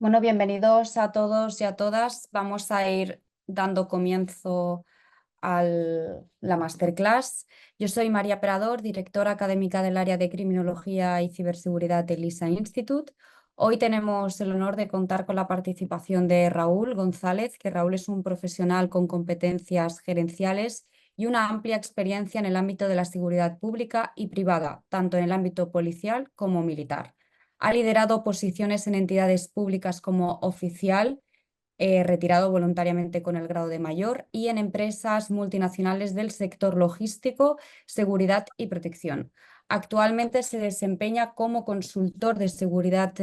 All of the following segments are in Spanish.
Bueno, bienvenidos a todos y a todas. Vamos a ir dando comienzo a la masterclass. Yo soy María Perador, directora académica del área de Criminología y Ciberseguridad del LISA Institute. Hoy tenemos el honor de contar con la participación de Raúl González, que Raúl es un profesional con competencias gerenciales y una amplia experiencia en el ámbito de la seguridad pública y privada, tanto en el ámbito policial como militar. Ha liderado posiciones en entidades públicas como oficial, retirado voluntariamente con el grado de mayor, y en empresas multinacionales del sector logístico, seguridad y protección. Actualmente se desempeña como consultor de seguridad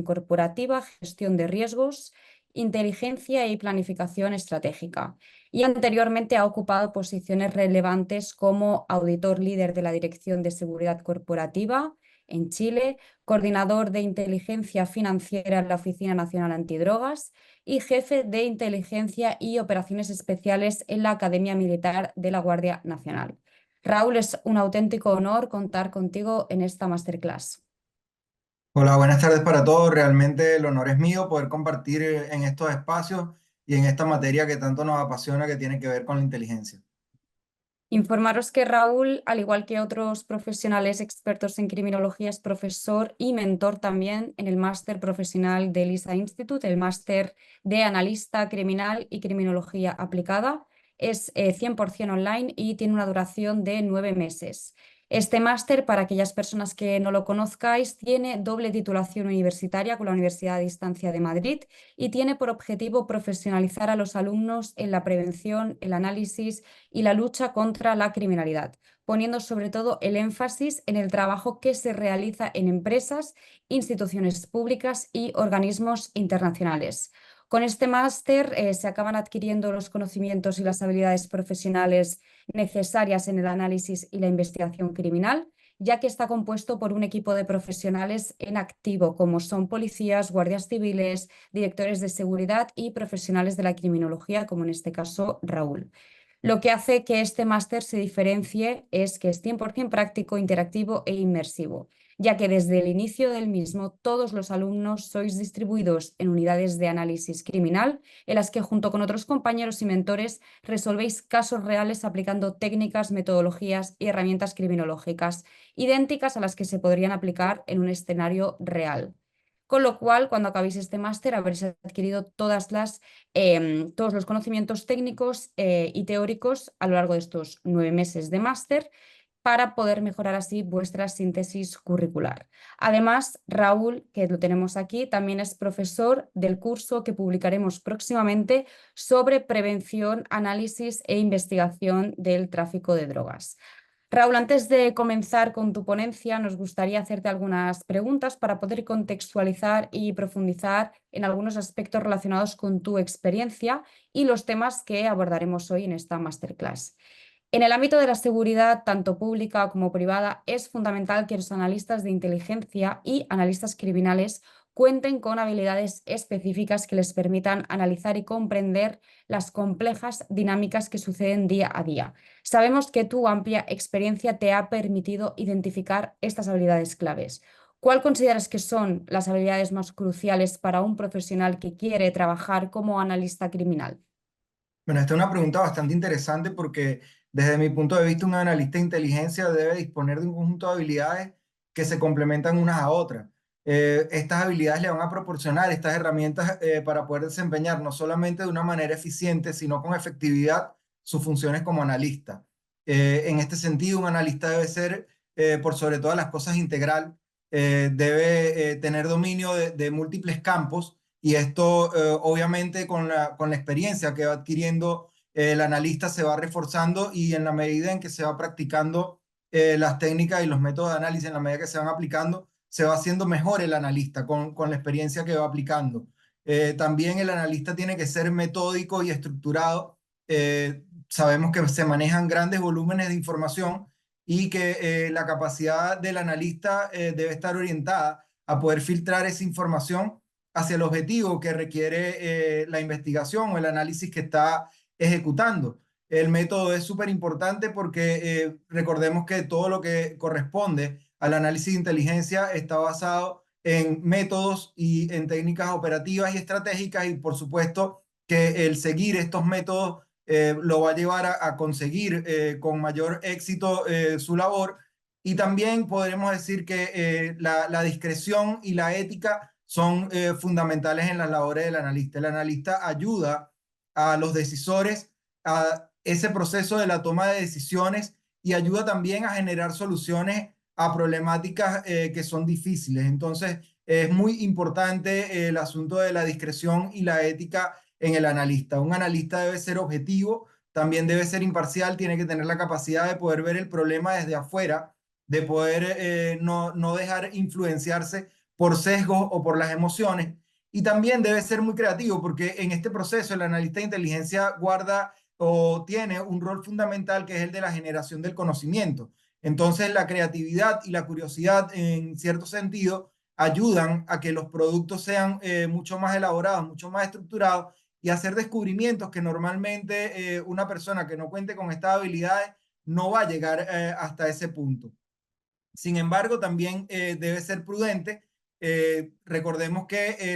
corporativa, gestión de riesgos, inteligencia y planificación estratégica. Y anteriormente ha ocupado posiciones relevantes como auditor líder de la Dirección de Seguridad Corporativa en Chile, coordinador de inteligencia financiera en la Oficina Nacional Antidrogas y jefe de inteligencia y operaciones especiales en la Academia Militar de la Guardia Nacional. Raúl, es un auténtico honor contar contigo en esta masterclass. Hola, buenas tardes para todos. Realmente el honor es mío poder compartir en estos espacios y en esta materia que tanto nos apasiona que tiene que ver con la inteligencia. Informaros que Raúl, al igual que otros profesionales expertos en criminología, es profesor y mentor también en el máster profesional del LISA Institute, el máster de analista criminal y criminología aplicada. Es 100% online y tiene una duración de 9 meses. Este máster, para aquellas personas que no lo conozcáis, tiene doble titulación universitaria con la Universidad a Distancia de Madrid y tiene por objetivo profesionalizar a los alumnos en la prevención, el análisis y la lucha contra la criminalidad, poniendo sobre todo el énfasis en el trabajo que se realiza en empresas, instituciones públicas y organismos internacionales. Con este máster se acaban adquiriendo los conocimientos y las habilidades profesionales necesarias en el análisis y la investigación criminal, ya que está compuesto por un equipo de profesionales en activo, como son policías, guardias civiles, directores de seguridad y profesionales de la criminología, como en este caso Raúl. Lo que hace que este máster se diferencie es que es 100% práctico, interactivo e inmersivo, ya que desde el inicio del mismo todos los alumnos sois distribuidos en unidades de análisis criminal, en las que junto con otros compañeros y mentores resolvéis casos reales aplicando técnicas, metodologías y herramientas criminológicas idénticas a las que se podrían aplicar en un escenario real. Con lo cual, cuando acabéis este máster, habréis adquirido todos los conocimientos técnicos y teóricos a lo largo de estos 9 meses de máster para poder mejorar así vuestra síntesis curricular. Además, Raúl, que lo tenemos aquí, también es profesor del curso que publicaremos próximamente sobre prevención, análisis e investigación del tráfico de drogas. Raúl, antes de comenzar con tu ponencia, nos gustaría hacerte algunas preguntas para poder contextualizar y profundizar en algunos aspectos relacionados con tu experiencia y los temas que abordaremos hoy en esta masterclass. En el ámbito de la seguridad, tanto pública como privada, es fundamental que los analistas de inteligencia y analistas criminales cuenten con habilidades específicas que les permitan analizar y comprender las complejas dinámicas que suceden día a día. Sabemos que tu amplia experiencia te ha permitido identificar estas habilidades claves. ¿Cuál consideras que son las habilidades más cruciales para un profesional que quiere trabajar como analista criminal? Bueno, esta es una pregunta bastante interesante porque desde mi punto de vista un analista de inteligencia debe disponer de un conjunto de habilidades que se complementan unas a otras. Estas habilidades le van a proporcionar estas herramientas para poder desempeñar no solamente de una manera eficiente, sino con efectividad sus funciones como analista. En este sentido, un analista debe ser, por sobre todas las cosas, integral, debe tener dominio de múltiples campos y esto, obviamente, con la experiencia que va adquiriendo el analista se va reforzando y en la medida en que se va practicando las técnicas y los métodos de análisis, en la medida que se van aplicando, se va haciendo mejor el analista con la experiencia que va aplicando. También el analista tiene que ser metódico y estructurado. Sabemos que se manejan grandes volúmenes de información y que la capacidad del analista debe estar orientada a poder filtrar esa información hacia el objetivo que requiere la investigación o el análisis que está ejecutando. El método es súper importante porque recordemos que todo lo que corresponde al análisis de inteligencia está basado en métodos y en técnicas operativas y estratégicas, y por supuesto que el seguir estos métodos lo va a llevar a conseguir con mayor éxito su labor. Y también podremos decir que la discreción y la ética son fundamentales en las labores del analista. El analista ayuda a los decisores a ese proceso de la toma de decisiones y ayuda también a generar soluciones a problemáticas que son difíciles. Entonces, es muy importante el asunto de la discreción y la ética en el analista. Un analista debe ser objetivo, también debe ser imparcial, tiene que tener la capacidad de poder ver el problema desde afuera, de poder no dejar influenciarse por sesgos o por las emociones. Y también debe ser muy creativo, porque en este proceso el analista de inteligencia guarda o tiene un rol fundamental que es el de la generación del conocimiento. Entonces, la creatividad y la curiosidad, en cierto sentido, ayudan a que los productos sean mucho más elaborados, mucho más estructurados y hacer descubrimientos que normalmente una persona que no cuente con estas habilidades no va a llegar hasta ese punto. Sin embargo, también debe ser prudente. Recordemos que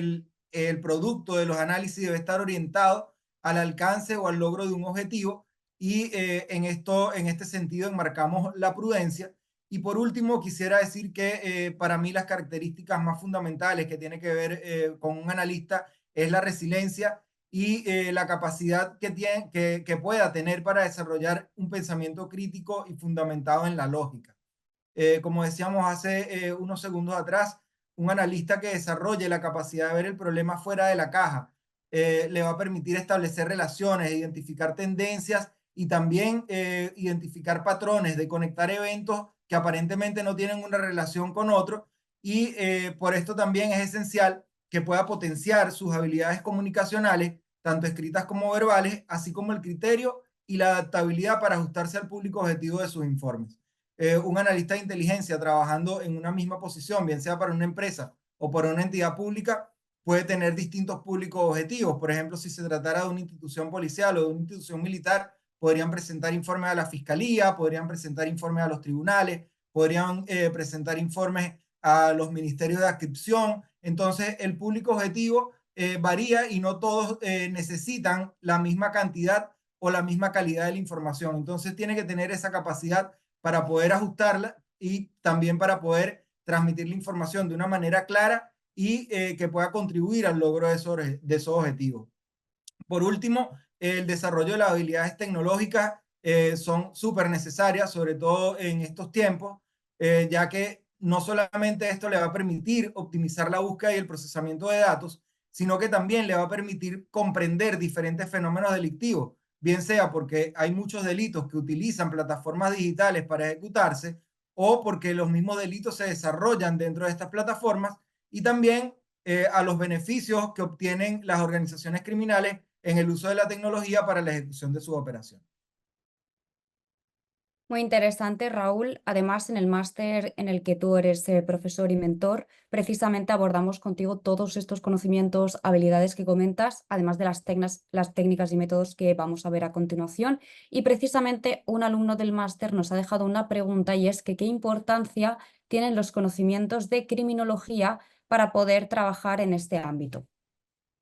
el producto de los análisis debe estar orientado al alcance o al logro de un objetivo y en este sentido enmarcamos la prudencia. Y por último, quisiera decir que para mí las características más fundamentales que tiene que ver con un analista es la resiliencia y la capacidad que pueda tener para desarrollar un pensamiento crítico y fundamentado en la lógica. Como decíamos hace unos segundos atrás, un analista que desarrolle la capacidad de ver el problema fuera de la caja le va a permitir establecer relaciones, identificar tendencias y también identificar patrones de conectar eventos que aparentemente no tienen una relación con otros. Y por esto también es esencial que pueda potenciar sus habilidades comunicacionales, tanto escritas como verbales, así como el criterio y la adaptabilidad para ajustarse al público objetivo de sus informes. Un analista de inteligencia trabajando en una misma posición, bien sea para una empresa o para una entidad pública, puede tener distintos públicos objetivos. Por ejemplo, si se tratara de una institución policial o de una institución militar, podrían presentar informes a la fiscalía, podrían presentar informes a los tribunales, podrían presentar informes a los ministerios de adscripción. Entonces, el público objetivo varía y no todos necesitan la misma cantidad o la misma calidad de la información. Entonces, tiene que tener esa capacidad para poder ajustarla y también para poder transmitir la información de una manera clara y que pueda contribuir al logro de esos objetivos. Por último, el desarrollo de las habilidades tecnológicas son súper necesarias, sobre todo en estos tiempos, ya que no solamente esto le va a permitir optimizar la búsqueda y el procesamiento de datos, sino que también le va a permitir comprender diferentes fenómenos delictivos, bien sea porque hay muchos delitos que utilizan plataformas digitales para ejecutarse o porque los mismos delitos se desarrollan dentro de estas plataformas y también a los beneficios que obtienen las organizaciones criminales en el uso de la tecnología para la ejecución de su operación. Muy interesante, Raúl. Además, en el máster en el que tú eres profesor y mentor, precisamente abordamos contigo todos estos conocimientos, habilidades que comentas, además de las técnicas y métodos que vamos a ver a continuación. Y precisamente un alumno del máster nos ha dejado una pregunta y es que ¿qué importancia tienen los conocimientos de criminología para poder trabajar en este ámbito?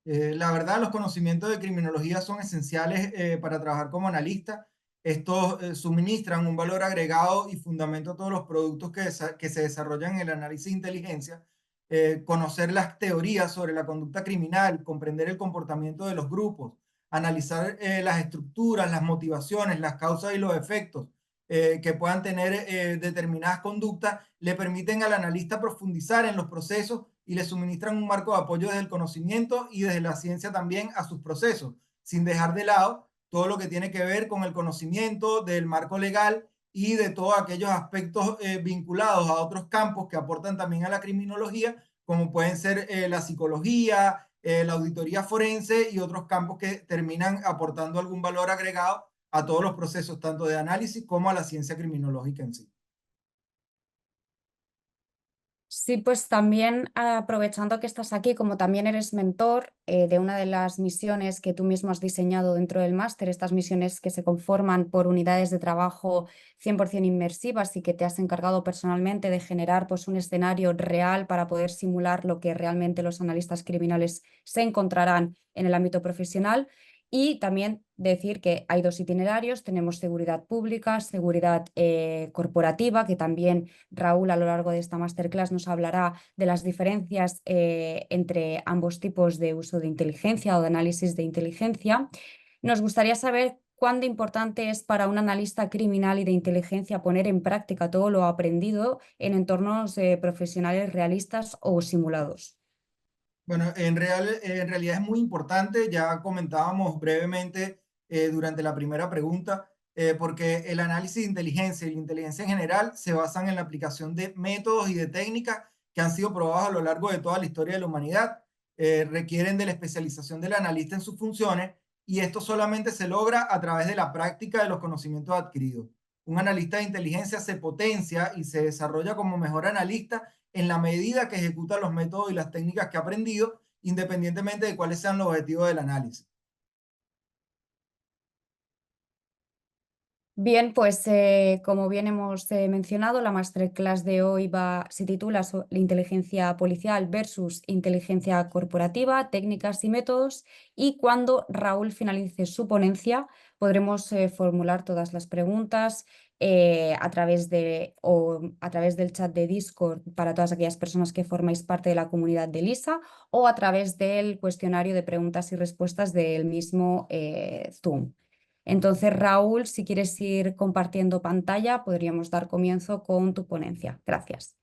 La verdad, los conocimientos de criminología son esenciales para trabajar como analista. Estos suministran un valor agregado y fundamento a todos los productos que se desarrollan en el análisis de inteligencia. Conocer las teorías sobre la conducta criminal, comprender el comportamiento de los grupos, analizar las estructuras, las motivaciones, las causas y los efectos que puedan tener determinadas conductas, le permiten al analista profundizar en los procesos y le suministran un marco de apoyo desde el conocimiento y desde la ciencia también a sus procesos, sin dejar de lado todo lo que tiene que ver con el conocimiento del marco legal y de todos aquellos aspectos vinculados a otros campos que aportan también a la criminología, como pueden ser la psicología, la auditoría forense y otros campos que terminan aportando algún valor agregado a todos los procesos, tanto de análisis como a la ciencia criminológica en sí. Sí, pues también aprovechando que estás aquí, como también eres mentor de una de las misiones que tú mismo has diseñado dentro del máster, estas misiones que se conforman por unidades de trabajo 100% inmersivas y que te has encargado personalmente de generar pues, un escenario real para poder simular lo que realmente los analistas criminales se encontrarán en el ámbito profesional. Y también decir que hay dos itinerarios, tenemos seguridad pública, seguridad corporativa, que también Raúl a lo largo de esta masterclass nos hablará de las diferencias entre ambos tipos de uso de inteligencia o de análisis de inteligencia. Nos gustaría saber cuán importante es para un analista criminal y de inteligencia poner en práctica todo lo aprendido en entornos profesionales realistas o simulados. Bueno, en realidad es muy importante, ya comentábamos brevemente durante la primera pregunta, porque el análisis de inteligencia y la inteligencia en general se basan en la aplicación de métodos y de técnicas que han sido probados a lo largo de toda la historia de la humanidad. Requieren de la especialización del analista en sus funciones y esto solamente se logra a través de la práctica de los conocimientos adquiridos. Un analista de inteligencia se potencia y se desarrolla como mejor analista en la medida que ejecuta los métodos y las técnicas que ha aprendido, independientemente de cuáles sean los objetivos del análisis. Bien, pues como bien hemos mencionado, la masterclass de hoy se titula La inteligencia policial versus inteligencia corporativa, técnicas y métodos. Y cuando Raúl finalice su ponencia, podremos formular todas las preguntas a través del chat de Discord para todas aquellas personas que formáis parte de la comunidad de LISA o a través del cuestionario de preguntas y respuestas del mismo Zoom. Entonces, Raúl, si quieres ir compartiendo pantalla, podríamos dar comienzo con tu ponencia. Gracias.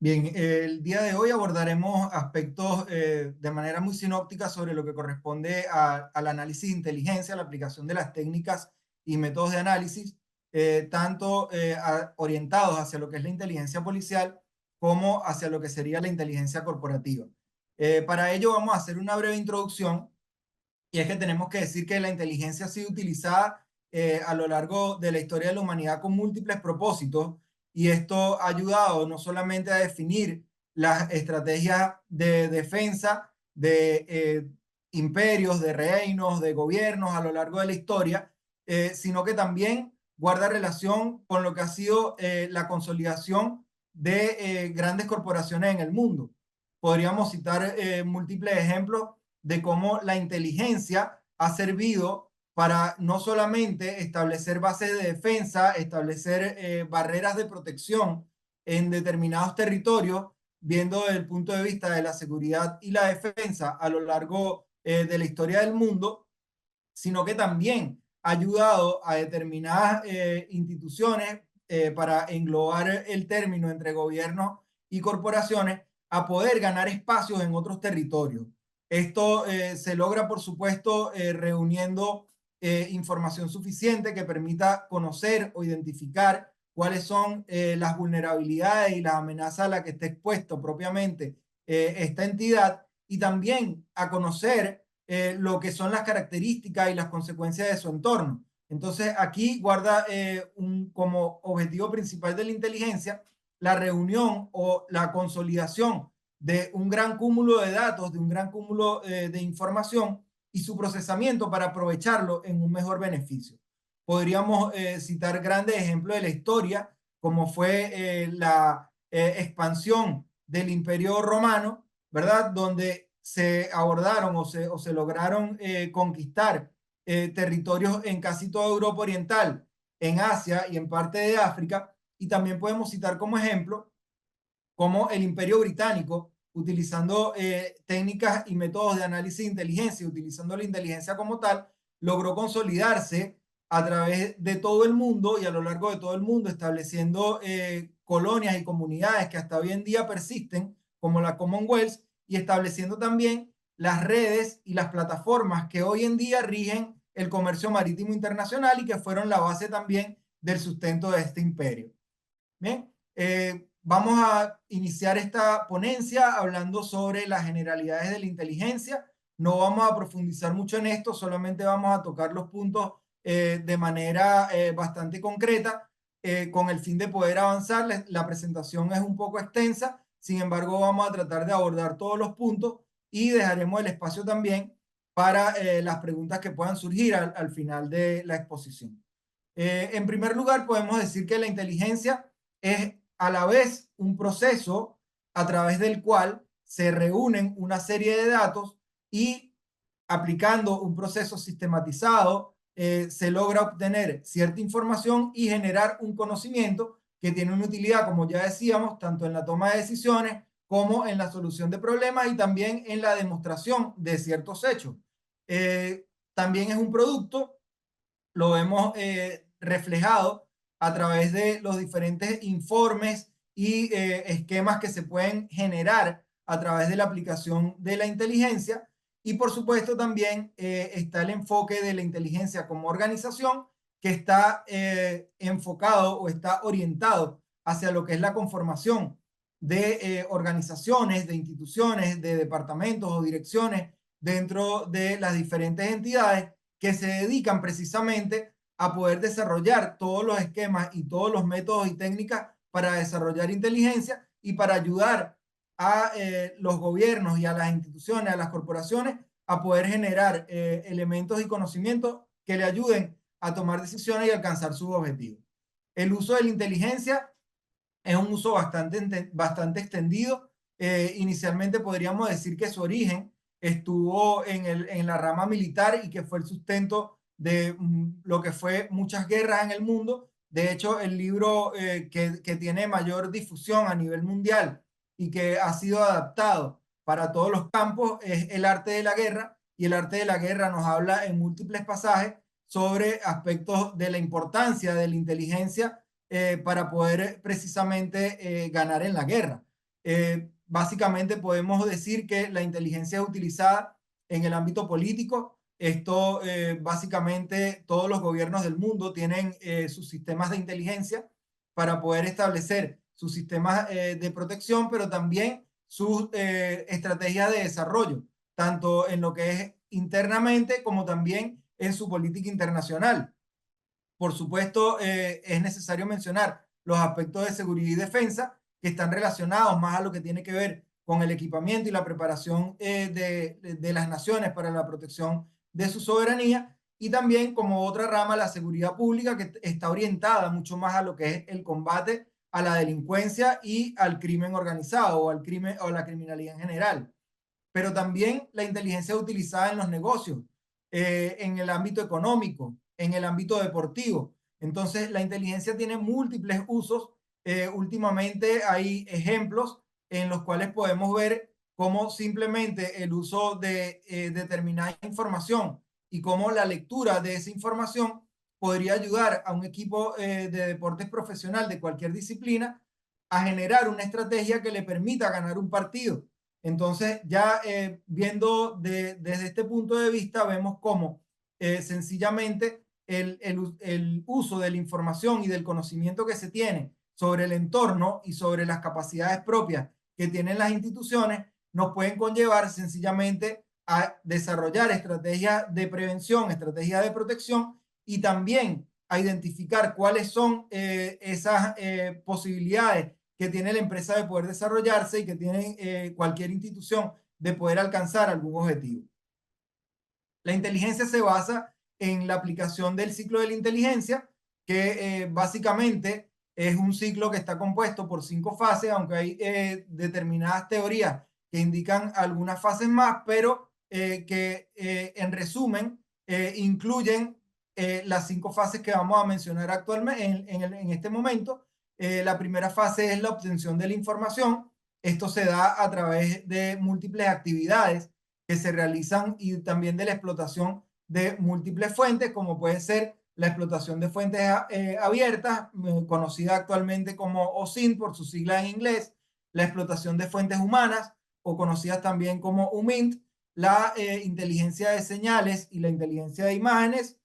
Bien, el día de hoy abordaremos aspectos de manera muy sinóptica sobre lo que corresponde al análisis de inteligencia, la aplicación de las técnicas y métodos de análisis, tanto orientados hacia lo que es la inteligencia policial como hacia lo que sería la inteligencia corporativa. Para ello vamos a hacer una breve introducción. Y es que tenemos que decir que la inteligencia ha sido utilizada a lo largo de la historia de la humanidad con múltiples propósitos y esto ha ayudado no solamente a definir las estrategias de defensa de imperios, de reinos, de gobiernos a lo largo de la historia, sino que también guarda relación con lo que ha sido la consolidación de grandes corporaciones en el mundo. Podríamos citar múltiples ejemplos de cómo la inteligencia ha servido para no solamente establecer bases de defensa, establecer barreras de protección en determinados territorios, viendo desde el punto de vista de la seguridad y la defensa a lo largo de la historia del mundo, sino que también ha ayudado a determinadas instituciones para englobar el término entre gobiernos y corporaciones a poder ganar espacios en otros territorios. Esto se logra, por supuesto, reuniendo información suficiente que permita conocer o identificar cuáles son las vulnerabilidades y las amenazas a las que está expuesto propiamente esta entidad y también a conocer lo que son las características y las consecuencias de su entorno. Entonces, aquí guarda como objetivo principal de la inteligencia la reunión o la consolidación de un gran cúmulo de datos, de un gran cúmulo de información y su procesamiento para aprovecharlo en un mejor beneficio. Podríamos citar grandes ejemplos de la historia, como fue la expansión del Imperio Romano, ¿verdad? Donde se abordaron o se lograron conquistar territorios en casi toda Europa Oriental, en Asia y en parte de África. Y también podemos citar como ejemplo como el Imperio Británico, utilizando técnicas y métodos de análisis de inteligencia, utilizando la inteligencia como tal, logró consolidarse a través de todo el mundo y a lo largo de todo el mundo, estableciendo colonias y comunidades que hasta hoy en día persisten, como la Commonwealth, y estableciendo también las redes y las plataformas que hoy en día rigen el comercio marítimo internacional y que fueron la base también del sustento de este imperio. Bien, vamos a iniciar esta ponencia hablando sobre las generalidades de la inteligencia. No vamos a profundizar mucho en esto, solamente vamos a tocar los puntos de manera bastante concreta con el fin de poder avanzar. La presentación es un poco extensa, sin embargo vamos a tratar de abordar todos los puntos y dejaremos el espacio también para las preguntas que puedan surgir al final de la exposición. En primer lugar, podemos decir que la inteligencia es a la vez un proceso a través del cual se reúnen una serie de datos y aplicando un proceso sistematizado, se logra obtener cierta información y generar un conocimiento que tiene una utilidad, como ya decíamos, tanto en la toma de decisiones como en la solución de problemas y también en la demostración de ciertos hechos. También es un producto, lo vemos reflejado a través de los diferentes informes y esquemas que se pueden generar a través de la aplicación de la inteligencia. Y por supuesto también está el enfoque de la inteligencia como organización que está enfocado o está orientado hacia lo que es la conformación de organizaciones, de instituciones, de departamentos o direcciones dentro de las diferentes entidades que se dedican precisamente a poder desarrollar todos los esquemas y todos los métodos y técnicas para desarrollar inteligencia y para ayudar a los gobiernos y a las instituciones, a las corporaciones, a poder generar elementos y conocimientos que le ayuden a tomar decisiones y alcanzar sus objetivos. El uso de la inteligencia es un uso bastante extendido. Inicialmente podríamos decir que su origen estuvo en la rama militar y que fue el sustento de lo que fue muchas guerras en el mundo. De hecho, el libro que tiene mayor difusión a nivel mundial y que ha sido adaptado para todos los campos es El arte de la guerra. Y El arte de la guerra nos habla en múltiples pasajes sobre aspectos de la importancia de la inteligencia para poder precisamente ganar en la guerra. Básicamente podemos decir que la inteligencia es utilizada en el ámbito político. Esto básicamente todos los gobiernos del mundo tienen sus sistemas de inteligencia para poder establecer sus sistemas de protección, pero también sus estrategias de desarrollo, tanto en lo que es internamente como también en su política internacional. Por supuesto, es necesario mencionar los aspectos de seguridad y defensa que están relacionados más a lo que tiene que ver con el equipamiento y la preparación de las naciones para la protección de su soberanía y también como otra rama la seguridad pública que está orientada mucho más a lo que es el combate a la delincuencia y al crimen organizado o al crimen o la criminalidad en general. Pero también la inteligencia es utilizada en los negocios, en el ámbito económico, en el ámbito deportivo. Entonces, la inteligencia tiene múltiples usos. Últimamente hay ejemplos en los cuales podemos ver cómo simplemente el uso de determinada información y cómo la lectura de esa información podría ayudar a un equipo de deportes profesional de cualquier disciplina a generar una estrategia que le permita ganar un partido. Entonces, ya viendo desde este punto de vista, vemos cómo sencillamente el uso de la información y del conocimiento que se tiene sobre el entorno y sobre las capacidades propias que tienen las instituciones nos pueden conllevar sencillamente a desarrollar estrategias de prevención, estrategias de protección y también a identificar cuáles son esas posibilidades que tiene la empresa de poder desarrollarse y que tiene cualquier institución de poder alcanzar algún objetivo. La inteligencia se basa en la aplicación del ciclo de la inteligencia, que básicamente es un ciclo que está compuesto por 5 fases, aunque hay determinadas teorías que indican algunas fases más, pero que en resumen incluyen las 5 fases que vamos a mencionar actualmente en este momento. La primera fase es la obtención de la información. Esto se da a través de múltiples actividades que se realizan y también de la explotación de múltiples fuentes, como puede ser la explotación de fuentes abiertas, conocida actualmente como OSINT por su sigla en inglés, la explotación de fuentes humanas, o conocidas también como UMINT, la inteligencia de señales y la inteligencia de imágenes,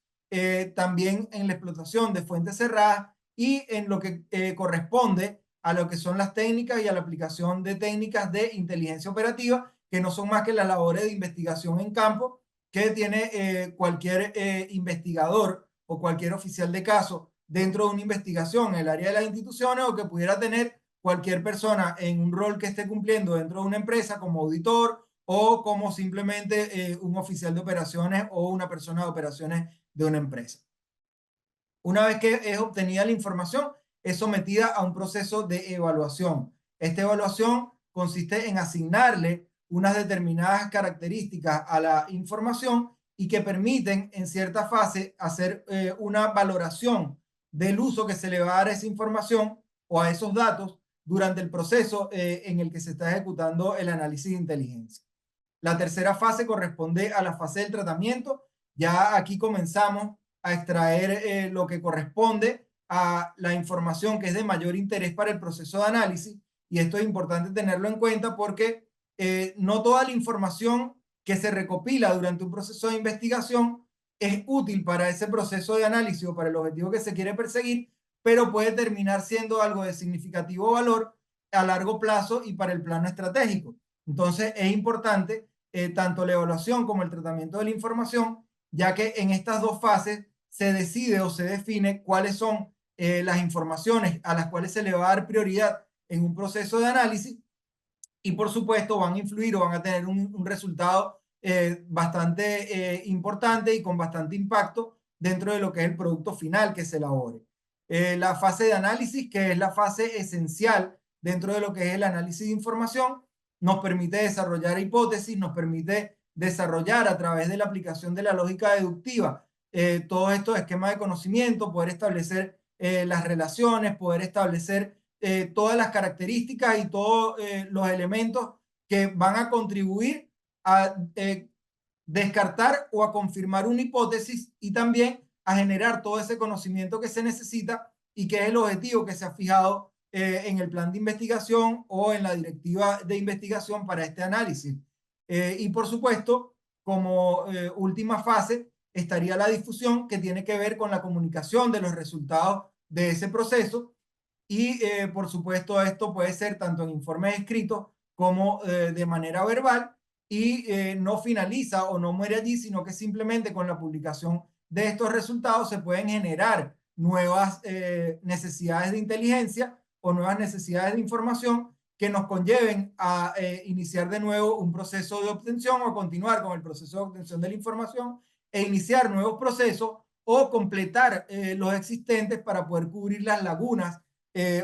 también en la explotación de fuentes cerradas y en lo que corresponde a lo que son las técnicas y a la aplicación de técnicas de inteligencia operativa, que no son más que las labores de investigación en campo que tiene cualquier investigador o cualquier oficial de caso dentro de una investigación en el área de las instituciones o que pudiera tener cualquier persona en un rol que esté cumpliendo dentro de una empresa como auditor o como simplemente un oficial de operaciones o una persona de operaciones de una empresa. Una vez que es obtenida la información, es sometida a un proceso de evaluación. Esta evaluación consiste en asignarle unas determinadas características a la información y que permiten en cierta fase hacer una valoración del uso que se le va a dar a esa información o a esos datos durante el proceso en el que se está ejecutando el análisis de inteligencia. La tercera fase corresponde a la fase del tratamiento. Ya aquí comenzamos a extraer lo que corresponde a la información que es de mayor interés para el proceso de análisis. Y esto es importante tenerlo en cuenta porque no toda la información que se recopila durante un proceso de investigación es útil para ese proceso de análisis o para el objetivo que se quiere perseguir, pero puede terminar siendo algo de significativo valor a largo plazo y para el plano estratégico. Entonces es importante tanto la evaluación como el tratamiento de la información, ya que en estas dos fases se decide o se define cuáles son las informaciones a las cuales se le va a dar prioridad en un proceso de análisis y por supuesto van a influir o van a tener un resultado bastante importante y con bastante impacto dentro de lo que es el producto final que se elabore. La fase de análisis, que es la fase esencial dentro de lo que es el análisis de información, nos permite desarrollar hipótesis, nos permite desarrollar a través de la aplicación de la lógica deductiva todos estos esquemas de conocimiento, poder establecer las relaciones, poder establecer todas las características y todos los elementos que van a contribuir a descartar o a confirmar una hipótesis y también a generar todo ese conocimiento que se necesita y que es el objetivo que se ha fijado en el plan de investigación o en la directiva de investigación para este análisis. Y por supuesto, como última fase, estaría la difusión que tiene que ver con la comunicación de los resultados de ese proceso y por supuesto esto puede ser tanto en informes escritos como de manera verbal y no finaliza o no muere allí, sino que simplemente con la publicación de estos resultados se pueden generar nuevas necesidades de inteligencia o nuevas necesidades de información que nos conlleven a iniciar de nuevo un proceso de obtención o continuar con el proceso de obtención de la información e iniciar nuevos procesos o completar los existentes para poder cubrir las lagunas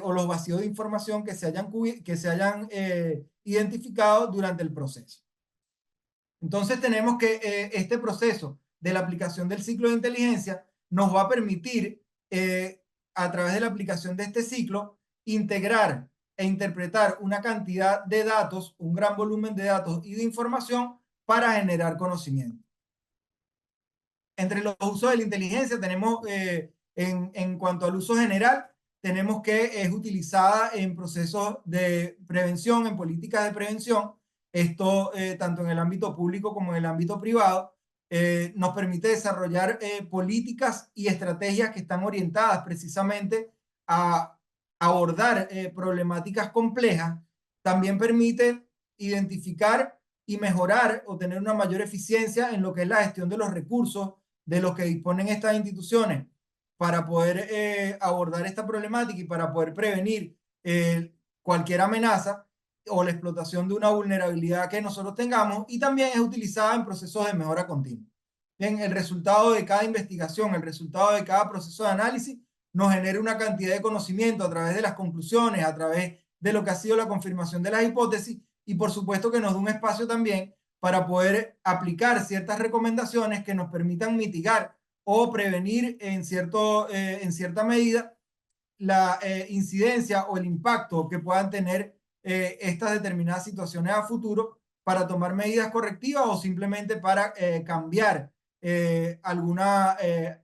o los vacíos de información que se hayan identificado durante el proceso. Entonces tenemos que este proceso de la aplicación del ciclo de inteligencia nos va a permitir, a través de la aplicación de este ciclo, integrar e interpretar una cantidad de datos, un gran volumen de datos y de información para generar conocimiento. Entre los usos de la inteligencia tenemos, en cuanto al uso general, tenemos que es utilizada en procesos de prevención, en políticas de prevención, esto tanto en el ámbito público como en el ámbito privado, nos permite desarrollar políticas y estrategias que están orientadas precisamente a abordar problemáticas complejas. También permite identificar y mejorar o tener una mayor eficiencia en lo que es la gestión de los recursos de los que disponen estas instituciones para poder abordar esta problemática y para poder prevenir cualquier amenaza o la explotación de una vulnerabilidad que nosotros tengamos y también es utilizada en procesos de mejora continua. Bien, el resultado de cada investigación, el resultado de cada proceso de análisis nos genera una cantidad de conocimiento a través de las conclusiones, a través de lo que ha sido la confirmación de las hipótesis y por supuesto que nos da un espacio también para poder aplicar ciertas recomendaciones que nos permitan mitigar o prevenir en cierta medida la incidencia o el impacto que puedan tener estas determinadas situaciones a futuro para tomar medidas correctivas o simplemente para cambiar alguna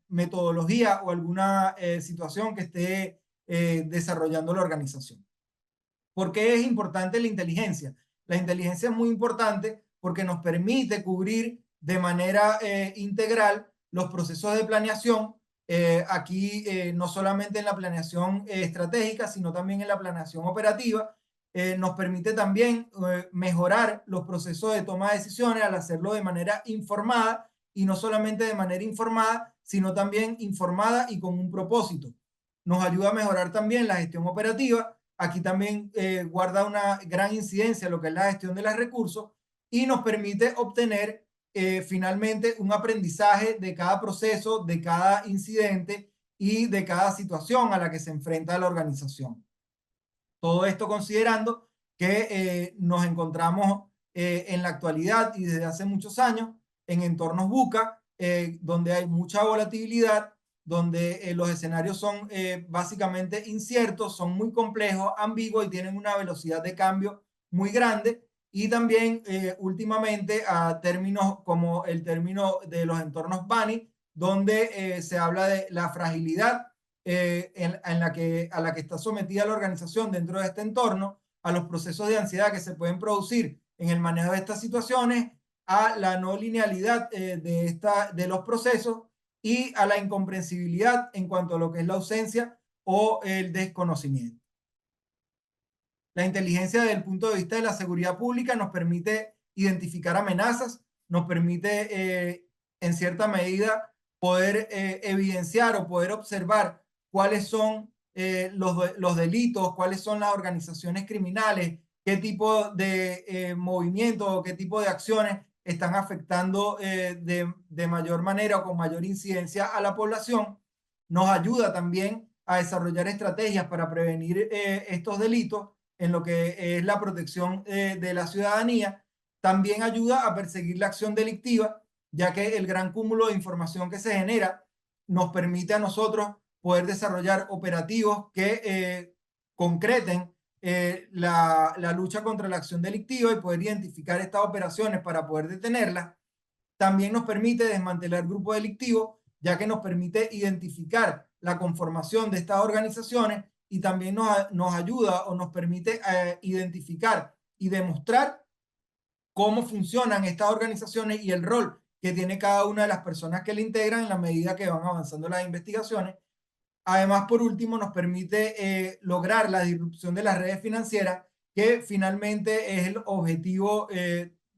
metodología o alguna situación que esté desarrollando la organización. ¿Por qué es importante la inteligencia? La inteligencia es muy importante porque nos permite cubrir de manera integral los procesos de planeación, aquí no solamente en la planeación estratégica, sino también en la planeación operativa. Nos permite también mejorar los procesos de toma de decisiones al hacerlo de manera informada y no solamente de manera informada, sino también informada y con un propósito. nos ayuda a mejorar también la gestión operativa. Aquí también guarda una gran incidencia en lo que es la gestión de los recursos y nos permite obtener finalmente un aprendizaje de cada proceso, de cada incidente y de cada situación a la que se enfrenta la organización. Todo esto considerando que nos encontramos en la actualidad y desde hace muchos años en entornos VUCA, donde hay mucha volatilidad, donde los escenarios son básicamente inciertos, son muy complejos, ambiguos y tienen una velocidad de cambio muy grande. Y también últimamente a términos como el término de los entornos BANI, donde se habla de la fragilidad en a la que está sometida la organización dentro de este entorno, a los procesos de ansiedad que se pueden producir en el manejo de estas situaciones, a la no linealidad de los procesos y a la incomprensibilidad en cuanto a lo que es la ausencia o el desconocimiento. La inteligencia desde el punto de vista de la seguridad pública nos permite identificar amenazas, nos permite en cierta medida poder evidenciar o poder observar cuáles son los delitos, cuáles son las organizaciones criminales, qué tipo de movimientos o qué tipo de acciones están afectando de mayor manera o con mayor incidencia a la población. Nos ayuda también a desarrollar estrategias para prevenir estos delitos en lo que es la protección de la ciudadanía. También ayuda a perseguir la acción delictiva, ya que el gran cúmulo de información que se genera nos permite a nosotros poder desarrollar operativos que concreten la lucha contra la acción delictiva y poder identificar estas operaciones para poder detenerlas. También nos permite desmantelar grupos delictivos, ya que nos permite identificar la conformación de estas organizaciones y también nos ayuda o nos permite identificar y demostrar cómo funcionan estas organizaciones y el rol que tiene cada una de las personas que la integran en la medida que van avanzando las investigaciones. Además, por último, nos permite lograr la disrupción de las redes financieras, que finalmente es el objetivo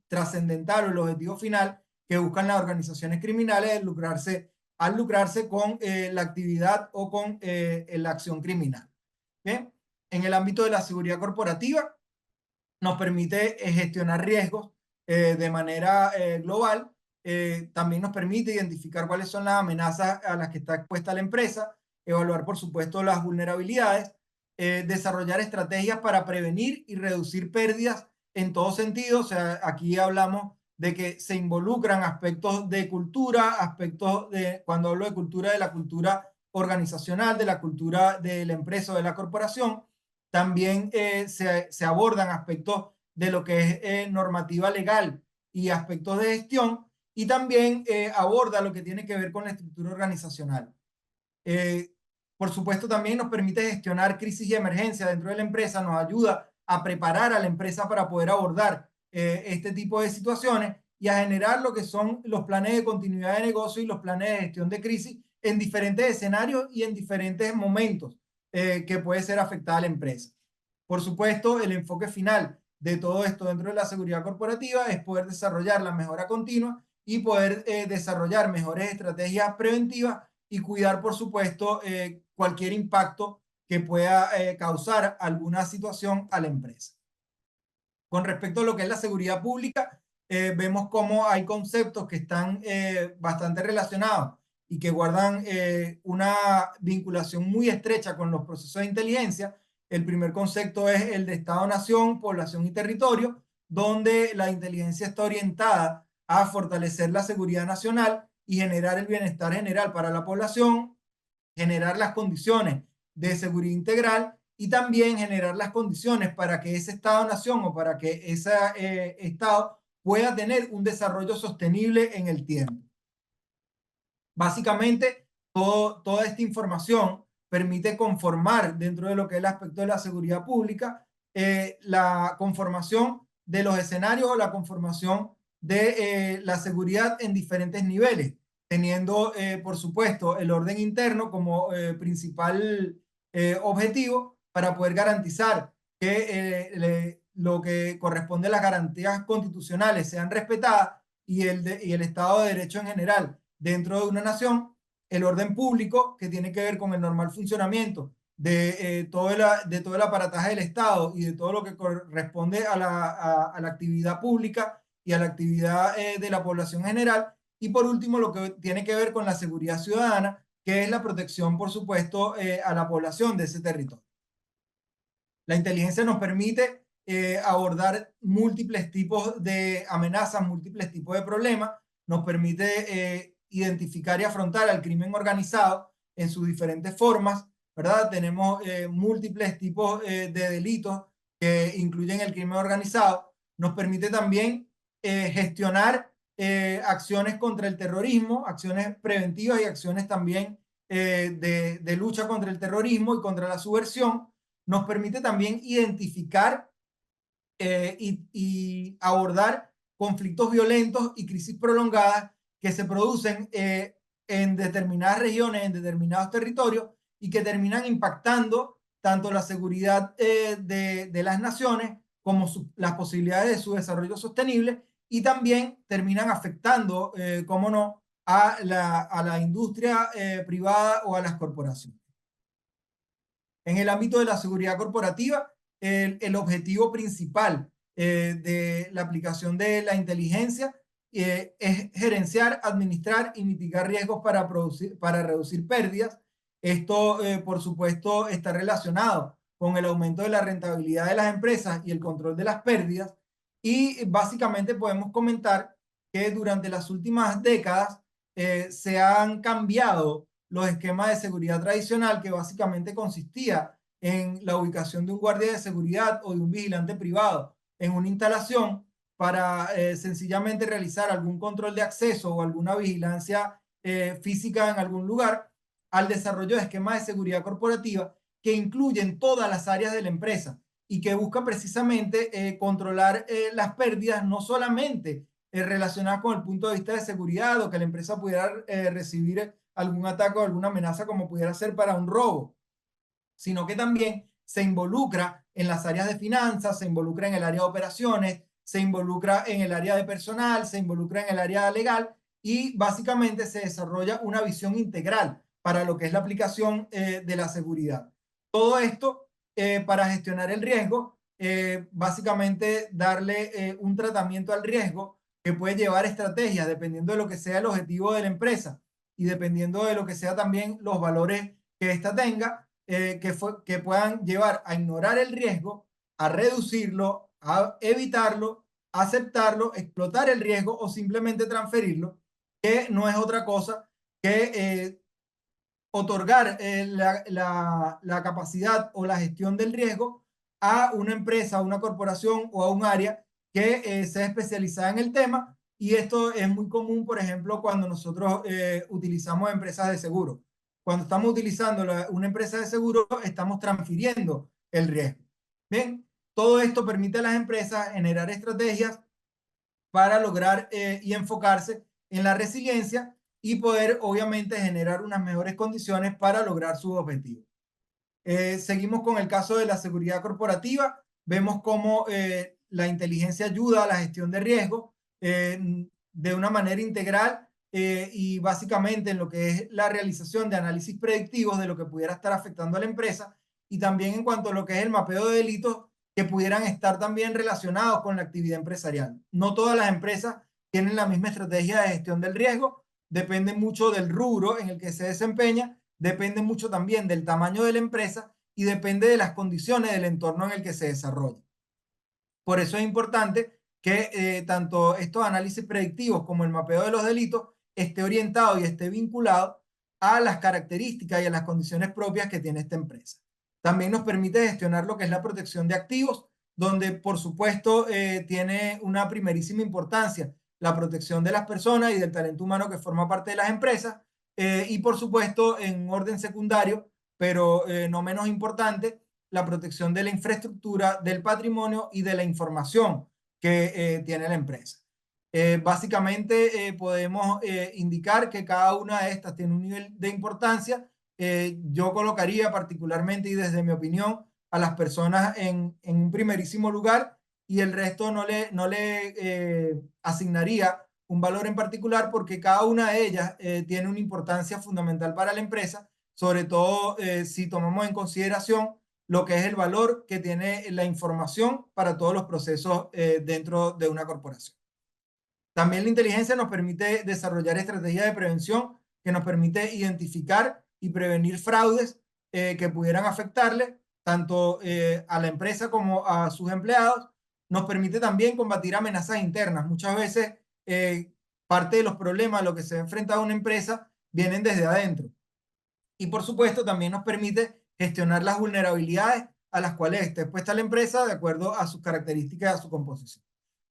trascendental o el objetivo final que buscan las organizaciones criminales al lucrarse con la actividad o con la acción criminal. ¿Bien? En el ámbito de la seguridad corporativa, nos permite gestionar riesgos de manera global. También nos permite identificar cuáles son las amenazas a las que está expuesta la empresa, evaluar, por supuesto, las vulnerabilidades, desarrollar estrategias para prevenir y reducir pérdidas en todo sentido. O sea, aquí hablamos de que se involucran aspectos de cultura, aspectos de, cuando hablo de cultura, de la cultura organizacional, de la cultura de la empresa o de la corporación. También se abordan aspectos de lo que es normativa legal y aspectos de gestión, y también aborda lo que tiene que ver con la estructura organizacional. Por supuesto, también nos permite gestionar crisis y emergencia dentro de la empresa, nos ayuda a preparar a la empresa para poder abordar este tipo de situaciones y a generar lo que son los planes de continuidad de negocio y los planes de gestión de crisis en diferentes escenarios y en diferentes momentos que puede ser afectada a la empresa. Por supuesto, el enfoque final de todo esto dentro de la seguridad corporativa es poder desarrollar la mejora continua y poder desarrollar mejores estrategias preventivas y cuidar, por supuesto, cualquier impacto que pueda causar alguna situación a la empresa. Con respecto a lo que es la seguridad pública, vemos cómo hay conceptos que están bastante relacionados y que guardan una vinculación muy estrecha con los procesos de inteligencia. El primer concepto es el de Estado-Nación, población y territorio, donde la inteligencia está orientada a fortalecer la seguridad nacional y generar el bienestar general para la población, generar las condiciones de seguridad integral y también generar las condiciones para que ese Estado-nación o para que ese Estado pueda tener un desarrollo sostenible en el tiempo. Básicamente, toda esta información permite conformar dentro de lo que es el aspecto de la seguridad pública la conformación de los escenarios o la conformación de la seguridad en diferentes niveles, teniendo, por supuesto, el orden interno como principal objetivo para poder garantizar que lo que corresponde a las garantías constitucionales sean respetadas y el Estado de Derecho en general dentro de una nación, el orden público, que tiene que ver con el normal funcionamiento de todo el aparataje del Estado y de todo lo que corresponde a la actividad pública y a la actividad de la población en general. Y por último, lo que tiene que ver con la seguridad ciudadana, que es la protección, por supuesto, a la población de ese territorio. La inteligencia nos permite abordar múltiples tipos de amenazas, múltiples tipos de problemas, nos permite identificar y afrontar al crimen organizado en sus diferentes formas, ¿verdad? Tenemos múltiples tipos de delitos que incluyen el crimen organizado. Nos permite también gestionar acciones contra el terrorismo, acciones preventivas y acciones también de lucha contra el terrorismo y contra la subversión. Nos permite también identificar y abordar conflictos violentos y crisis prolongadas que se producen en determinadas regiones, en determinados territorios y que terminan impactando tanto la seguridad de las naciones como las posibilidades de su desarrollo sostenible y también terminan afectando, cómo no, a la industria privada o a las corporaciones. En el ámbito de la seguridad corporativa, el objetivo principal de la aplicación de la inteligencia es gerenciar, administrar y mitigar riesgos para reducir pérdidas. Esto, por supuesto, está relacionado con el aumento de la rentabilidad de las empresas y el control de las pérdidas. Y básicamente podemos comentar que durante las últimas décadas se han cambiado los esquemas de seguridad tradicional, que básicamente consistía en la ubicación de un guardia de seguridad o de un vigilante privado en una instalación para sencillamente realizar algún control de acceso o alguna vigilancia física en algún lugar, al desarrollo de esquemas de seguridad corporativa que incluyen todas las áreas de la empresa y que busca precisamente controlar las pérdidas no solamente relacionadas con el punto de vista de seguridad o que la empresa pudiera recibir algún ataque o alguna amenaza como pudiera ser para un robo, sino que también se involucra en las áreas de finanzas, se involucra en el área de operaciones, se involucra en el área de personal, se involucra en el área legal y básicamente se desarrolla una visión integral para lo que es la aplicación de la seguridad. Todo esto para gestionar el riesgo, básicamente darle un tratamiento al riesgo que puede llevar estrategias dependiendo de lo que sea el objetivo de la empresa y dependiendo de lo que sea también los valores que ésta tenga, que puedan llevar a ignorar el riesgo, a reducirlo, a evitarlo, a aceptarlo, explotar el riesgo o simplemente transferirlo, que no es otra cosa que otorgar la capacidad o la gestión del riesgo a una empresa, a una corporación o a un área que sea especializada en el tema. Y esto es muy común, por ejemplo, cuando nosotros utilizamos empresas de seguro. Cuando estamos utilizando una empresa de seguro, estamos transfiriendo el riesgo. Bien, todo esto permite a las empresas generar estrategias para lograr y enfocarse en la resiliencia y poder, obviamente, generar unas mejores condiciones para lograr sus objetivos. Seguimos con el caso de la seguridad corporativa. Vemos cómo la inteligencia ayuda a la gestión de riesgo de una manera integral y básicamente en lo que es la realización de análisis predictivos de lo que pudiera estar afectando a la empresa y también en cuanto a lo que es el mapeo de delitos que pudieran estar también relacionados con la actividad empresarial. No todas las empresas tienen la misma estrategia de gestión del riesgo, depende mucho del rubro en el que se desempeña, depende mucho también del tamaño de la empresa y depende de las condiciones del entorno en el que se desarrolla. Por eso es importante que tanto estos análisis predictivos como el mapeo de los delitos esté orientado y esté vinculado a las características y a las condiciones propias que tiene esta empresa. También nos permite gestionar lo que es la protección de activos, donde por supuesto tiene una primerísima importancia la protección de las personas y del talento humano que forma parte de las empresas, y por supuesto en orden secundario, pero no menos importante, la protección de la infraestructura, del patrimonio y de la información que tiene la empresa. Básicamente podemos indicar que cada una de estas tiene un nivel de importancia. Yo colocaría particularmente y desde mi opinión a las personas en un primerísimo lugar y el resto no le asignaría un valor en particular porque cada una de ellas tiene una importancia fundamental para la empresa, sobre todo si tomamos en consideración lo que es el valor que tiene la información para todos los procesos dentro de una corporación. También la inteligencia nos permite desarrollar estrategias de prevención que nos permite identificar y prevenir fraudes que pudieran afectarle tanto a la empresa como a sus empleados. Nos permite también combatir amenazas internas. Muchas veces parte de los problemas a los que se enfrenta una empresa vienen desde adentro. Y por supuesto también nos permite gestionar las vulnerabilidades a las cuales esté expuesta la empresa de acuerdo a sus características y a su composición.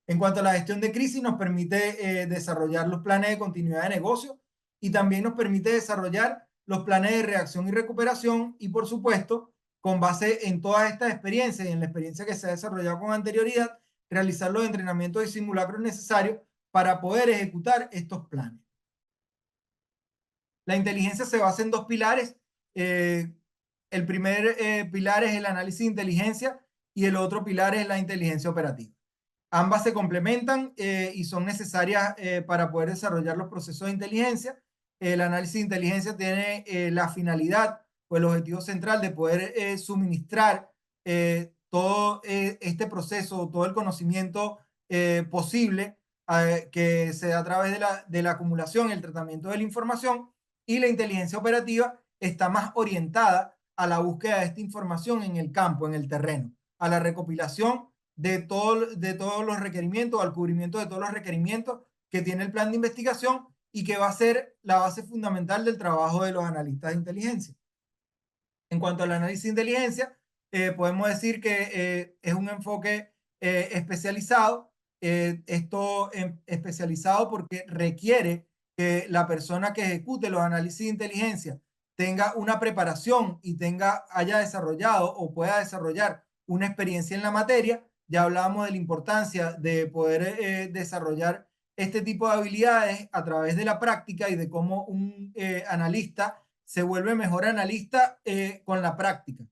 En cuanto a la gestión de crisis, nos permite desarrollar los planes de continuidad de negocio y también nos permite desarrollar los planes de reacción y recuperación y, por supuesto, con base en todas estas experiencias y en la experiencia que se ha desarrollado con anterioridad, realizar los entrenamientos y simulacros necesarios para poder ejecutar estos planes. La inteligencia se basa en dos pilares. El primer pilar es el análisis de inteligencia y el otro pilar es la inteligencia operativa. Ambas se complementan y son necesarias para poder desarrollar los procesos de inteligencia. El análisis de inteligencia tiene la finalidad o el objetivo central de poder suministrar todo este proceso, todo el conocimiento posible que se da a través de la acumulación y el tratamiento de la información, y la inteligencia operativa está más orientada a la búsqueda de esta información en el campo, en el terreno, a la recopilación de todos los requerimientos, al cubrimiento de todos los requerimientos que tiene el plan de investigación y que va a ser la base fundamental del trabajo de los analistas de inteligencia. En cuanto al análisis de inteligencia, podemos decir que es un enfoque especializado. Especializado porque requiere que la persona que ejecute los análisis de inteligencia tenga una preparación y haya desarrollado o pueda desarrollar una experiencia en la materia. Ya hablábamos de la importancia de poder desarrollar este tipo de habilidades a través de la práctica y de cómo un analista se vuelve mejor analista con la práctica.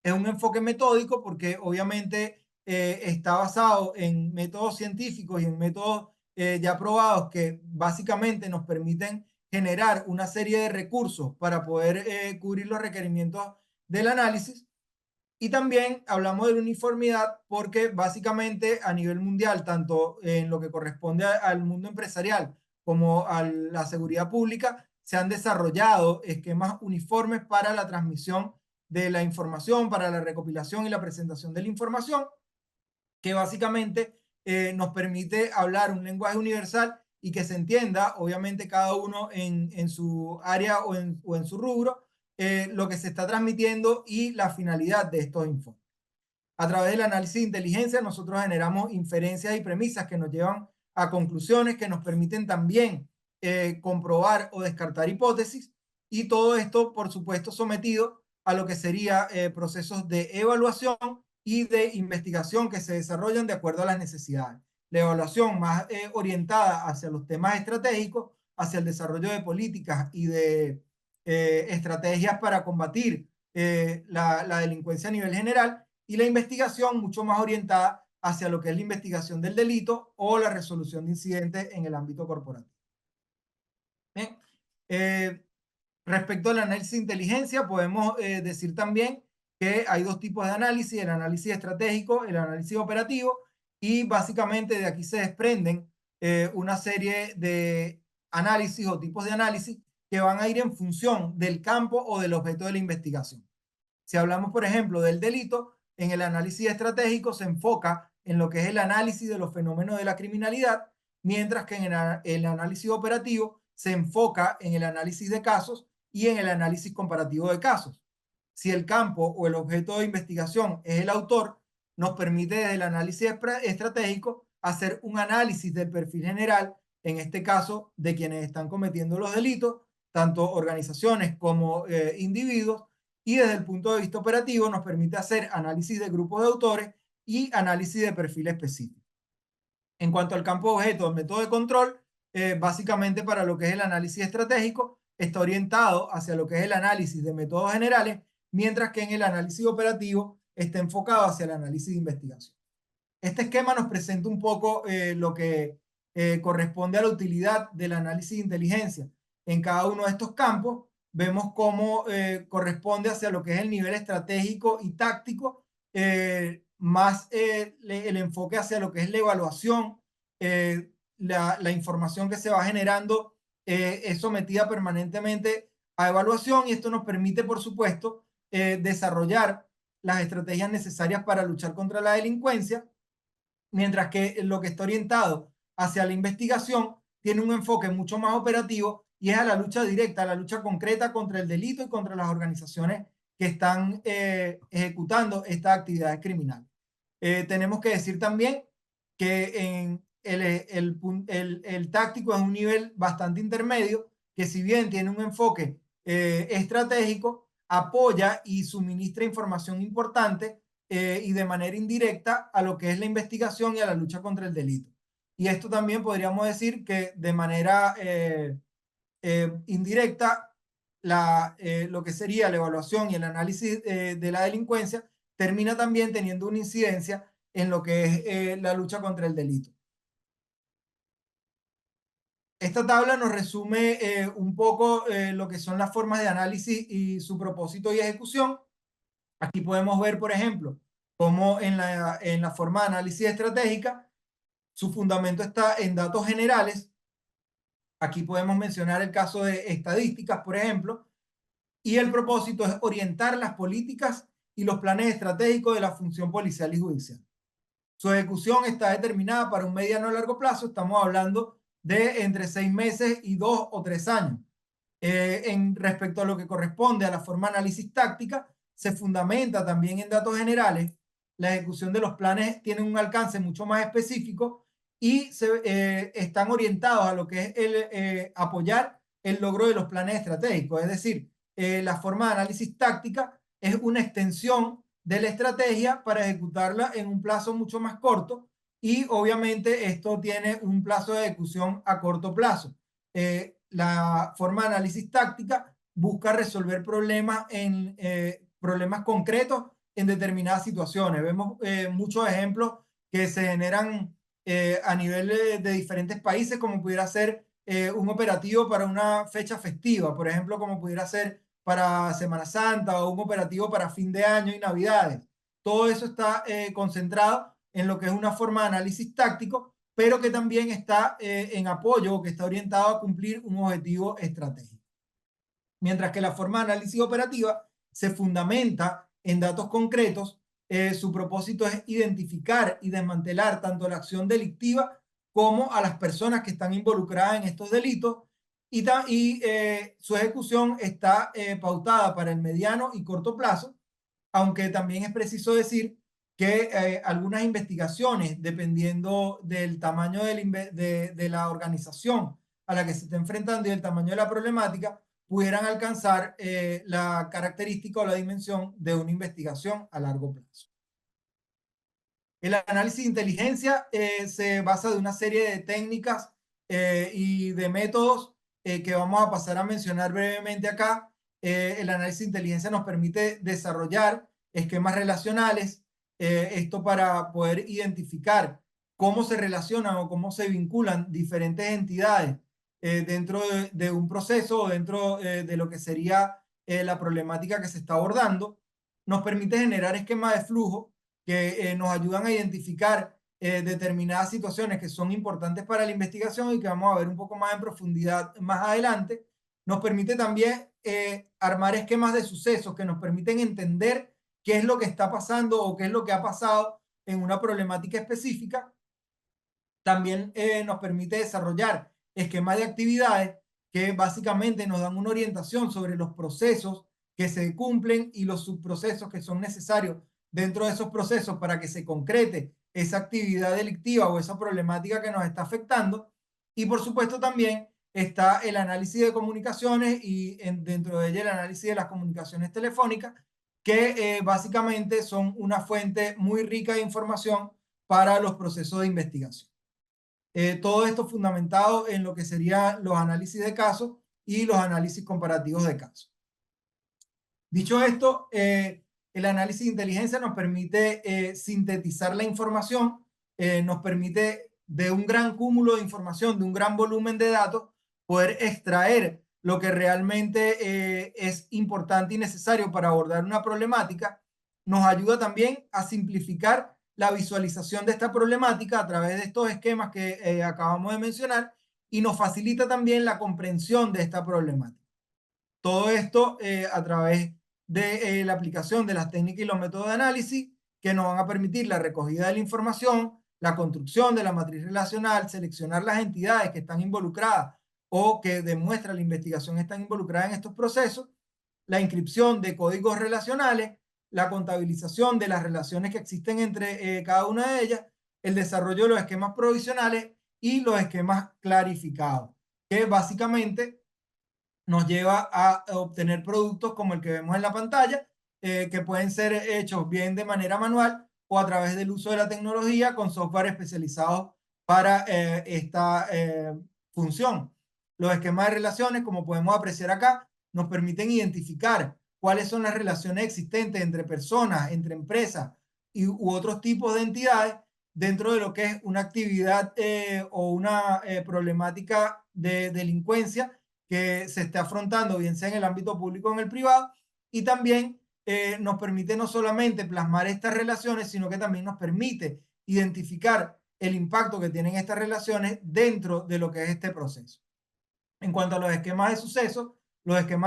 Es un enfoque metódico porque obviamente está basado en métodos científicos y en métodos ya probados que básicamente nos permiten generar una serie de recursos para poder cubrir los requerimientos del análisis. Y también hablamos de la uniformidad porque básicamente a nivel mundial, tanto en lo que corresponde al mundo empresarial como a la seguridad pública, se han desarrollado esquemas uniformes para la transmisión de la información, para la recopilación y la presentación de la información, que básicamente nos permite hablar un lenguaje universal y que se entienda, obviamente cada uno en su área o en su rubro, lo que se está transmitiendo y la finalidad de estos informes. A través del análisis de inteligencia, nosotros generamos inferencias y premisas que nos llevan a conclusiones que nos permiten también comprobar o descartar hipótesis, y todo esto, por supuesto, sometido a lo que sería procesos de evaluación y de investigación que se desarrollan de acuerdo a las necesidades. La evaluación más orientada hacia los temas estratégicos, hacia el desarrollo de políticas y de estrategias para combatir la delincuencia a nivel general, y la investigación mucho más orientada hacia lo que es la investigación del delito o la resolución de incidentes en el ámbito corporativo. Bien. Respecto al análisis de inteligencia, podemos decir también que hay dos tipos de análisis: el análisis estratégico, el análisis operativo, y básicamente de aquí se desprenden una serie de análisis o tipos de análisis que van a ir en función del campo o del objeto de la investigación. Si hablamos, por ejemplo, del delito, en el análisis estratégico se enfoca en lo que es el análisis de los fenómenos de la criminalidad, mientras que en el análisis operativo se enfoca en el análisis de casos y en el análisis comparativo de casos. Si el campo o el objeto de investigación es el autor, nos permite desde el análisis estratégico hacer un análisis del perfil general, en este caso de quienes están cometiendo los delitos, tanto organizaciones como individuos, y desde el punto de vista operativo nos permite hacer análisis de grupos de autores y análisis de perfil específico. En cuanto al campo de objeto del método de control, básicamente para lo que es el análisis estratégico está orientado hacia lo que es el análisis de métodos generales, mientras que en el análisis operativo está enfocado hacia el análisis de investigación. Este esquema nos presenta un poco lo que corresponde a la utilidad del análisis de inteligencia en cada uno de estos campos, vemos cómo corresponde hacia lo que es el nivel estratégico y táctico, más el enfoque hacia lo que es la evaluación, la información que se va generando es sometida permanentemente a evaluación y esto nos permite, por supuesto, desarrollar las estrategias necesarias para luchar contra la delincuencia, mientras que lo que está orientado hacia la investigación tiene un enfoque mucho más operativo y es a la lucha directa, a la lucha concreta contra el delito y contra las organizaciones que están ejecutando estas actividades criminales. Tenemos que decir también que en el táctico es un nivel bastante intermedio, que si bien tiene un enfoque estratégico, apoya y suministra información importante y de manera indirecta a lo que es la investigación y a la lucha contra el delito. Y esto también podríamos decir que de manera indirecta, lo que sería la evaluación y el análisis de la delincuencia termina también teniendo una incidencia en lo que es la lucha contra el delito. Esta tabla nos resume un poco lo que son las formas de análisis y su propósito y ejecución. Aquí podemos ver, por ejemplo, cómo en la forma de análisis estratégica, su fundamento está en datos generales. Aquí podemos mencionar el caso de estadísticas, por ejemplo, y el propósito es orientar las políticas y los planes estratégicos de la función policial y judicial. Su ejecución está determinada para un mediano o largo plazo, estamos hablando de entre 6 meses y 2 o 3 años. En respecto a lo que corresponde a la forma de análisis táctica, se fundamenta también en datos generales. La ejecución de los planes tiene un alcance mucho más específico y están orientados a lo que es apoyar el logro de los planes estratégicos. Es decir, la forma de análisis táctica es una extensión de la estrategia para ejecutarla en un plazo mucho más corto y obviamente esto tiene un plazo de ejecución a corto plazo. La forma de análisis táctica busca resolver problemas concretos en determinadas situaciones. Vemos muchos ejemplos que se generan a nivel de diferentes países, como pudiera ser un operativo para una fecha festiva, por ejemplo, como pudiera ser para Semana Santa o un operativo para fin de año y Navidades. Todo eso está concentrado en lo que es una forma de análisis táctico, pero que también está en apoyo o que está orientado a cumplir un objetivo estratégico. Mientras que la forma de análisis operativa se fundamenta en datos concretos, su propósito es identificar y desmantelar tanto la acción delictiva como a las personas que están involucradas en estos delitos y su ejecución está pautada para el mediano y corto plazo, aunque también es preciso decir que algunas investigaciones, dependiendo del tamaño de la organización a la que se está enfrentando y el tamaño de la problemática, pudieran alcanzar la característica o la dimensión de una investigación a largo plazo. El análisis de inteligencia se basa de una serie de técnicas y de métodos que vamos a pasar a mencionar brevemente acá. El análisis de inteligencia nos permite desarrollar esquemas relacionales, esto para poder identificar cómo se relacionan o cómo se vinculan diferentes entidades dentro de un proceso o dentro de lo que sería la problemática que se está abordando. Nos permite generar esquemas de flujo que nos ayudan a identificar determinadas situaciones que son importantes para la investigación y que vamos a ver un poco más en profundidad más adelante. Nos permite también armar esquemas de sucesos que nos permiten entender qué es lo que está pasando o qué es lo que ha pasado en una problemática específica. También nos permite desarrollar esquemas de actividades que básicamente nos dan una orientación sobre los procesos que se cumplen y los subprocesos que son necesarios dentro de esos procesos para que se concrete esa actividad delictiva o esa problemática que nos está afectando. Y por supuesto también está el análisis de comunicaciones y dentro de ella el análisis de las comunicaciones telefónicas, que básicamente son una fuente muy rica de información para los procesos de investigación. Todo esto fundamentado en lo que serían los análisis de casos y los análisis comparativos de casos. Dicho esto, el análisis de inteligencia nos permite sintetizar la información, nos permite de un gran cúmulo de información, de un gran volumen de datos, poder extraer lo que realmente es importante y necesario para abordar una problemática, nos ayuda también a simplificar la visualización de esta problemática a través de estos esquemas que acabamos de mencionar y nos facilita también la comprensión de esta problemática. Todo esto a través de la aplicación de las técnicas y los métodos de análisis que nos van a permitir la recogida de la información, la construcción de la matriz relacional, seleccionar las entidades que están involucradas o que demuestra la investigación están involucradas en estos procesos, la inscripción de códigos relacionales, la contabilización de las relaciones que existen entre cada una de ellas, el desarrollo de los esquemas provisionales y los esquemas clarificados, que básicamente nos lleva a obtener productos como el que vemos en la pantalla, que pueden ser hechos bien de manera manual o a través del uso de la tecnología con software especializados para esta función. Los esquemas de relaciones, como podemos apreciar acá, nos permiten identificar cuáles son las relaciones existentes entre personas, entre empresas u otros tipos de entidades dentro de lo que es una actividad o una problemática de delincuencia que se esté afrontando, bien sea en el ámbito público o en el privado, y también nos permite no solamente plasmar estas relaciones, sino que también nos permite identificar el impacto que tienen estas relaciones dentro de lo que es este proceso. En cuanto a los esquemas de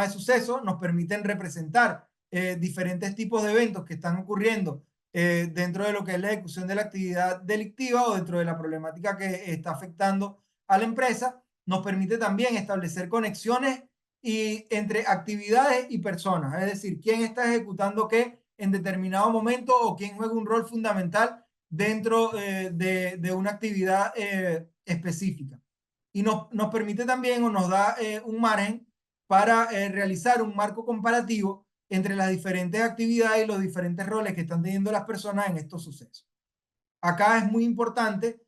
suceso nos permiten representar diferentes tipos de eventos que están ocurriendo dentro de lo que es la ejecución de la actividad delictiva o dentro de la problemática que está afectando a la empresa. Nos permite también establecer conexiones entre actividades y personas, es decir, quién está ejecutando qué en determinado momento o quién juega un rol fundamental dentro de una actividad específica. Y nos permite también o nos da un margen para realizar un marco comparativo entre las diferentes actividades y los diferentes roles que están teniendo las personas en estos sucesos. Acá es muy importante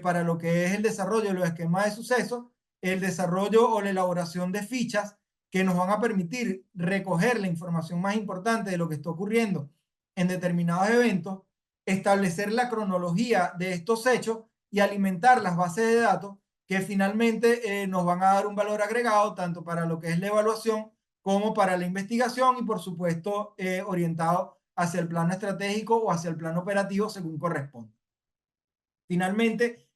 para lo que es el desarrollo de los esquemas de sucesos, el desarrollo o la elaboración de fichas que nos van a permitir recoger la información más importante de lo que está ocurriendo en determinados eventos, establecer la cronología de estos hechos y alimentar las bases de datos que finalmente nos van a dar un valor agregado tanto para lo que es la evaluación como para la investigación y por supuesto orientado hacia el plano estratégico o hacia el plano operativo según corresponde. Finalmente,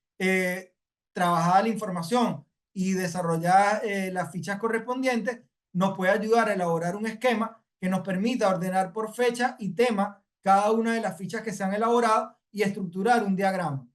trabajada la información y desarrollar las fichas correspondientes nos puede ayudar a elaborar un esquema que nos permita ordenar por fecha y tema cada una de las fichas que se han elaborado y estructurar un diagrama,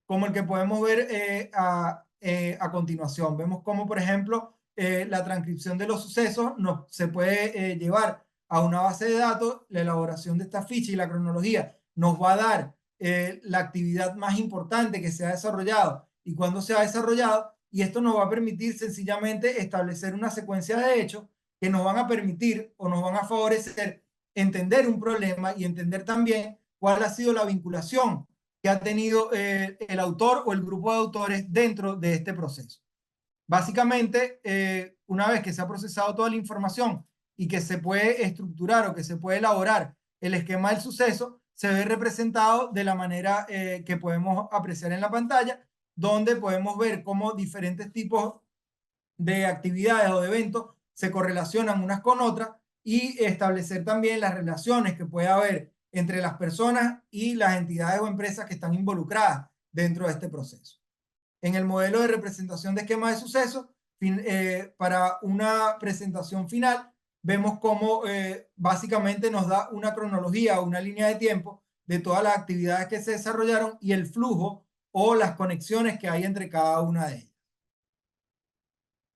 como el que podemos ver a continuación. Vemos cómo, por ejemplo, la transcripción de los sucesos se puede llevar a una base de datos, la elaboración de esta ficha y la cronología nos va a dar la actividad más importante que se ha desarrollado y cuándo se ha desarrollado, y esto nos va a permitir sencillamente establecer una secuencia de hechos que nos van a permitir o nos van a favorecer entender un problema y entender también cuál ha sido la vinculación que ha tenido el autor o el grupo de autores dentro de este proceso. Básicamente, una vez que se ha procesado toda la información y que se puede estructurar o que se puede elaborar el esquema del suceso, se ve representado de la manera que podemos apreciar en la pantalla, donde podemos ver cómo diferentes tipos de actividades o de eventos se correlacionan unas con otras y establecer también las relaciones que puede haber entre las personas y las entidades o empresas que están involucradas dentro de este proceso. En el modelo de representación de esquema de sucesos, para una presentación final, vemos cómo básicamente nos da una cronología o una línea de tiempo de todas las actividades que se desarrollaron y el flujo o las conexiones que hay entre cada una de ellas.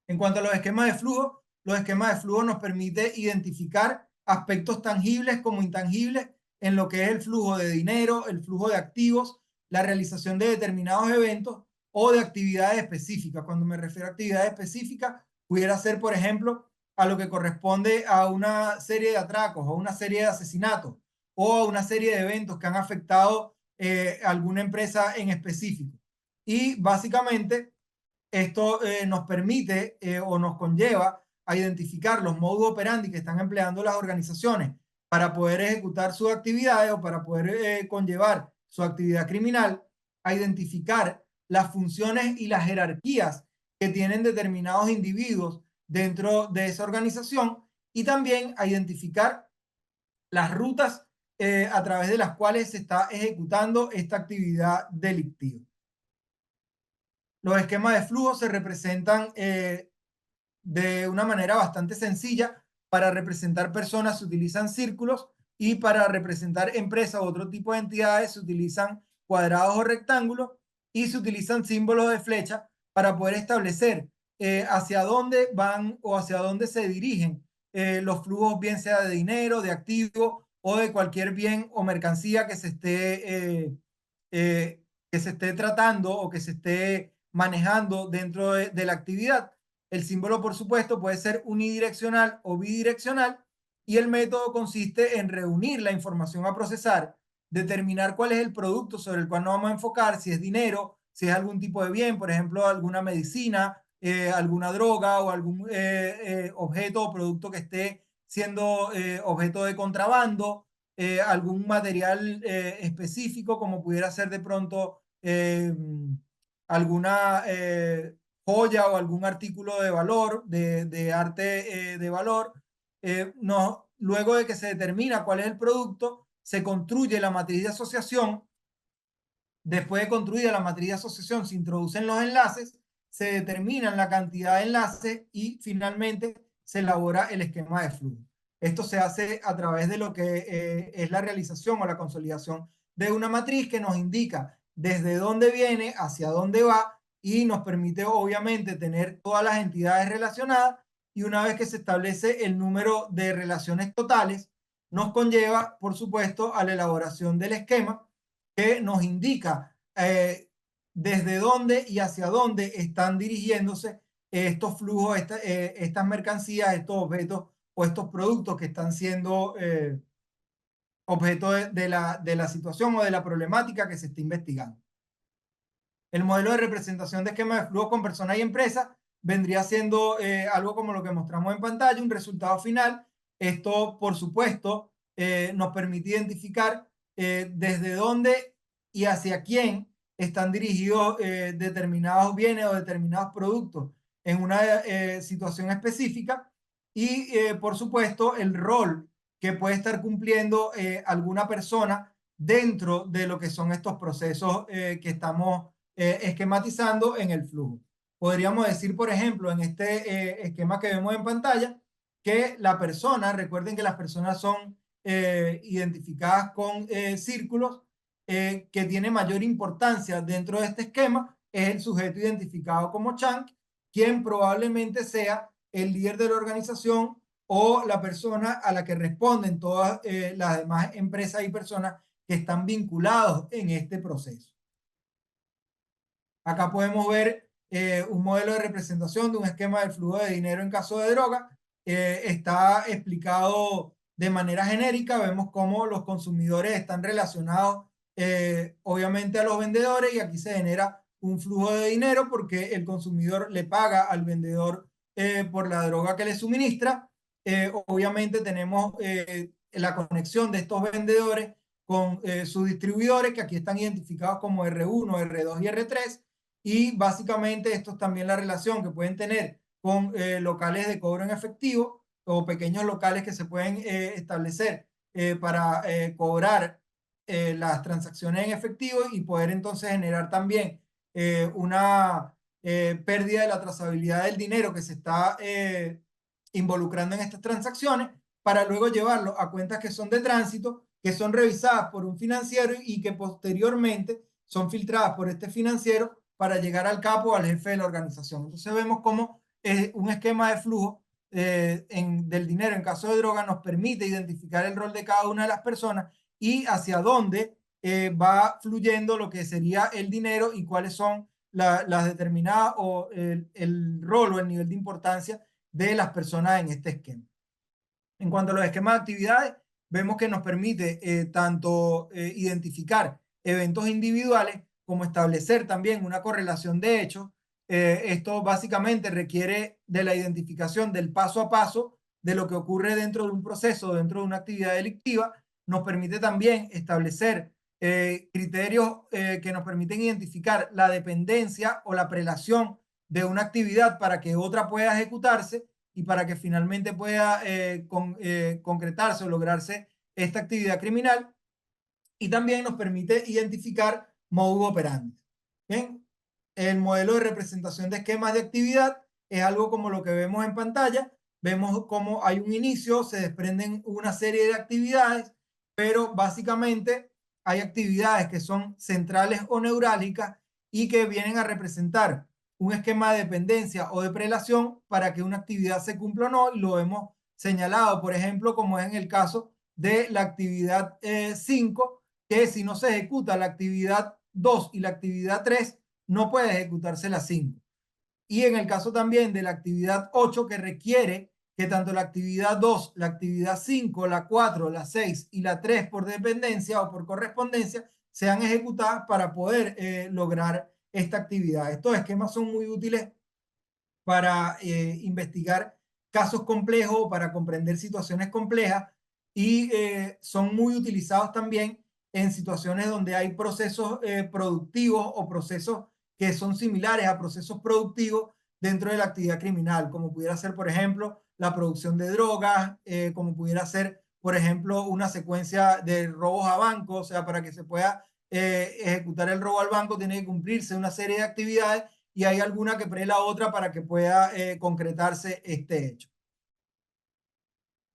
En cuanto a los esquemas de flujo nos permite identificar aspectos tangibles como intangibles en lo que es el flujo de dinero, el flujo de activos, la realización de determinados eventos o de actividades específicas. Cuando me refiero a actividades específicas, pudiera ser, por ejemplo, a lo que corresponde a una serie de atracos o una serie de asesinatos o a una serie de eventos que han afectado alguna empresa en específico. Y básicamente esto nos permite o nos conlleva a identificar los modus operandi que están empleando las organizaciones para poder ejecutar sus actividades o para poder conllevar su actividad criminal, a identificar las funciones y las jerarquías que tienen determinados individuos dentro de esa organización y también a identificar las rutas a través de las cuales se está ejecutando esta actividad delictiva. Los esquemas de flujo se representan de una manera bastante sencilla. Para representar personas se utilizan círculos y para representar empresas u otro tipo de entidades se utilizan cuadrados o rectángulos y se utilizan símbolos de flecha para poder establecer hacia dónde van o hacia dónde se dirigen los flujos, bien sea de dinero, de activo o de cualquier bien o mercancía que se esté tratando o que se esté manejando dentro de la actividad. El símbolo, por supuesto, puede ser unidireccional o bidireccional y el método consiste en reunir la información a procesar, determinar cuál es el producto sobre el cual nos vamos a enfocar, si es dinero, si es algún tipo de bien, por ejemplo, alguna medicina, alguna droga o algún objeto o producto que esté siendo objeto de contrabando, algún material específico como pudiera ser de pronto alguna joya o algún artículo de valor, de arte de valor. No, luego de que se determina cuál es el producto, se construye la matriz de asociación. Después de construida la matriz de asociación, se introducen los enlaces, se determinan la cantidad de enlaces y finalmente se elabora el esquema de flujo. Esto se hace a través de lo que es la realización o la consolidación de una matriz que nos indica desde dónde viene, hacia dónde va y nos permite obviamente tener todas las entidades relacionadas y una vez que se establece el número de relaciones totales, nos conlleva, por supuesto, a la elaboración del esquema que nos indica desde dónde y hacia dónde están dirigiéndose estos flujos, estas mercancías, estos objetos o estos productos que están siendo objeto de la situación o de la problemática que se está investigando. El modelo de representación de esquema de flujo con personas y empresas vendría siendo algo como lo que mostramos en pantalla, un resultado final. Esto, por supuesto, nos permite identificar desde dónde y hacia quién están dirigidos determinados bienes o determinados productos en una situación específica y, por supuesto, el rol que puede estar cumpliendo alguna persona dentro de lo que son estos procesos que estamos esquematizando en el flujo. Podríamos decir, por ejemplo, en este esquema que vemos en pantalla, que la persona, recuerden que las personas son identificadas con círculos, que tiene mayor importancia dentro de este esquema es el sujeto identificado como Chang, quien probablemente sea el líder de la organización o la persona a la que responden todas las demás empresas y personas que están vinculados en este proceso. Acá podemos ver un modelo de representación de un esquema del flujo de dinero en caso de droga. Está explicado de manera genérica. Vemos cómo los consumidores están relacionados obviamente a los vendedores y aquí se genera un flujo de dinero porque el consumidor le paga al vendedor por la droga que le suministra. Obviamente tenemos la conexión de estos vendedores con sus distribuidores que aquí están identificados como R1, R2 y R3 y básicamente esto es también la relación que pueden tener con locales de cobro en efectivo o pequeños locales que se pueden establecer para cobrar las transacciones en efectivo y poder entonces generar también una pérdida de la trazabilidad del dinero que se está involucrando en estas transacciones para luego llevarlo a cuentas que son de tránsito, que son revisadas por un financiero y que posteriormente son filtradas por este financiero para llegar al capo o al jefe de la organización. Entonces vemos cómo un esquema de flujo del dinero en caso de droga nos permite identificar el rol de cada una de las personas y hacia dónde va fluyendo lo que sería el dinero y cuáles son las determinadas o el rol o el nivel de importancia de las personas en este esquema. En cuanto a los esquemas de actividades, vemos que nos permite tanto identificar eventos individuales como establecer también una correlación de hechos. Esto básicamente requiere de la identificación del paso a paso de lo que ocurre dentro de un proceso, dentro de una actividad delictiva. Nos permite también establecer criterios que nos permiten identificar la dependencia o la prelación de una actividad para que otra pueda ejecutarse y para que finalmente pueda concretarse o lograrse esta actividad criminal. Y también nos permite identificar modus operandi. Bien, el modelo de representación de esquemas de actividad es algo como lo que vemos en pantalla. Vemos cómo hay un inicio, se desprenden una serie de actividades, pero básicamente hay actividades que son centrales o neurálgicas y que vienen a representar un esquema de dependencia o de prelación para que una actividad se cumpla o no, y lo hemos señalado, por ejemplo, como es en el caso de la actividad 5, que si no se ejecuta la actividad 2 y la actividad 3, no puede ejecutarse la 5. Y en el caso también de la actividad 8, que requiere que tanto la actividad 2, la actividad 5, la 4, la 6 y la 3 por dependencia o por correspondencia sean ejecutadas para poder lograr esta actividad. Estos esquemas son muy útiles para investigar casos complejos, para comprender situaciones complejas y son muy utilizados también en situaciones donde hay procesos productivos o procesos que son similares a procesos productivos dentro de la actividad criminal, como pudiera ser, por ejemplo, la producción de drogas, como pudiera ser, por ejemplo, una secuencia de robos a bancos, o sea, para que se pueda ejecutar el robo al banco tiene que cumplirse una serie de actividades y hay alguna que prela otra para que pueda concretarse este hecho.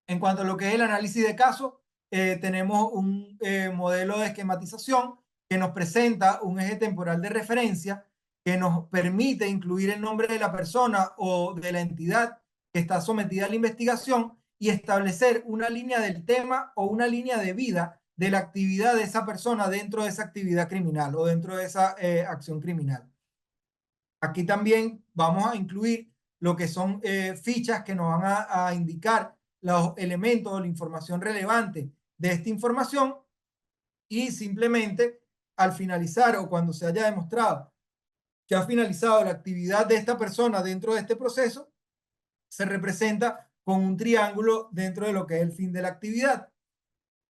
En cuanto a lo que es el análisis de caso, tenemos un modelo de esquematización que nos presenta un eje temporal de referencia que nos permite incluir el nombre de la persona o de la entidad que está sometida a la investigación y establecer una línea del tema o una línea de vida de la actividad de esa persona dentro de esa actividad criminal o dentro de esa acción criminal. Aquí también vamos a incluir lo que son fichas que nos van a indicar los elementos o la información relevante de esta información y simplemente al finalizar o cuando se haya demostrado que ha finalizado la actividad de esta persona dentro de este proceso, se representa con un triángulo dentro de lo que es el fin de la actividad.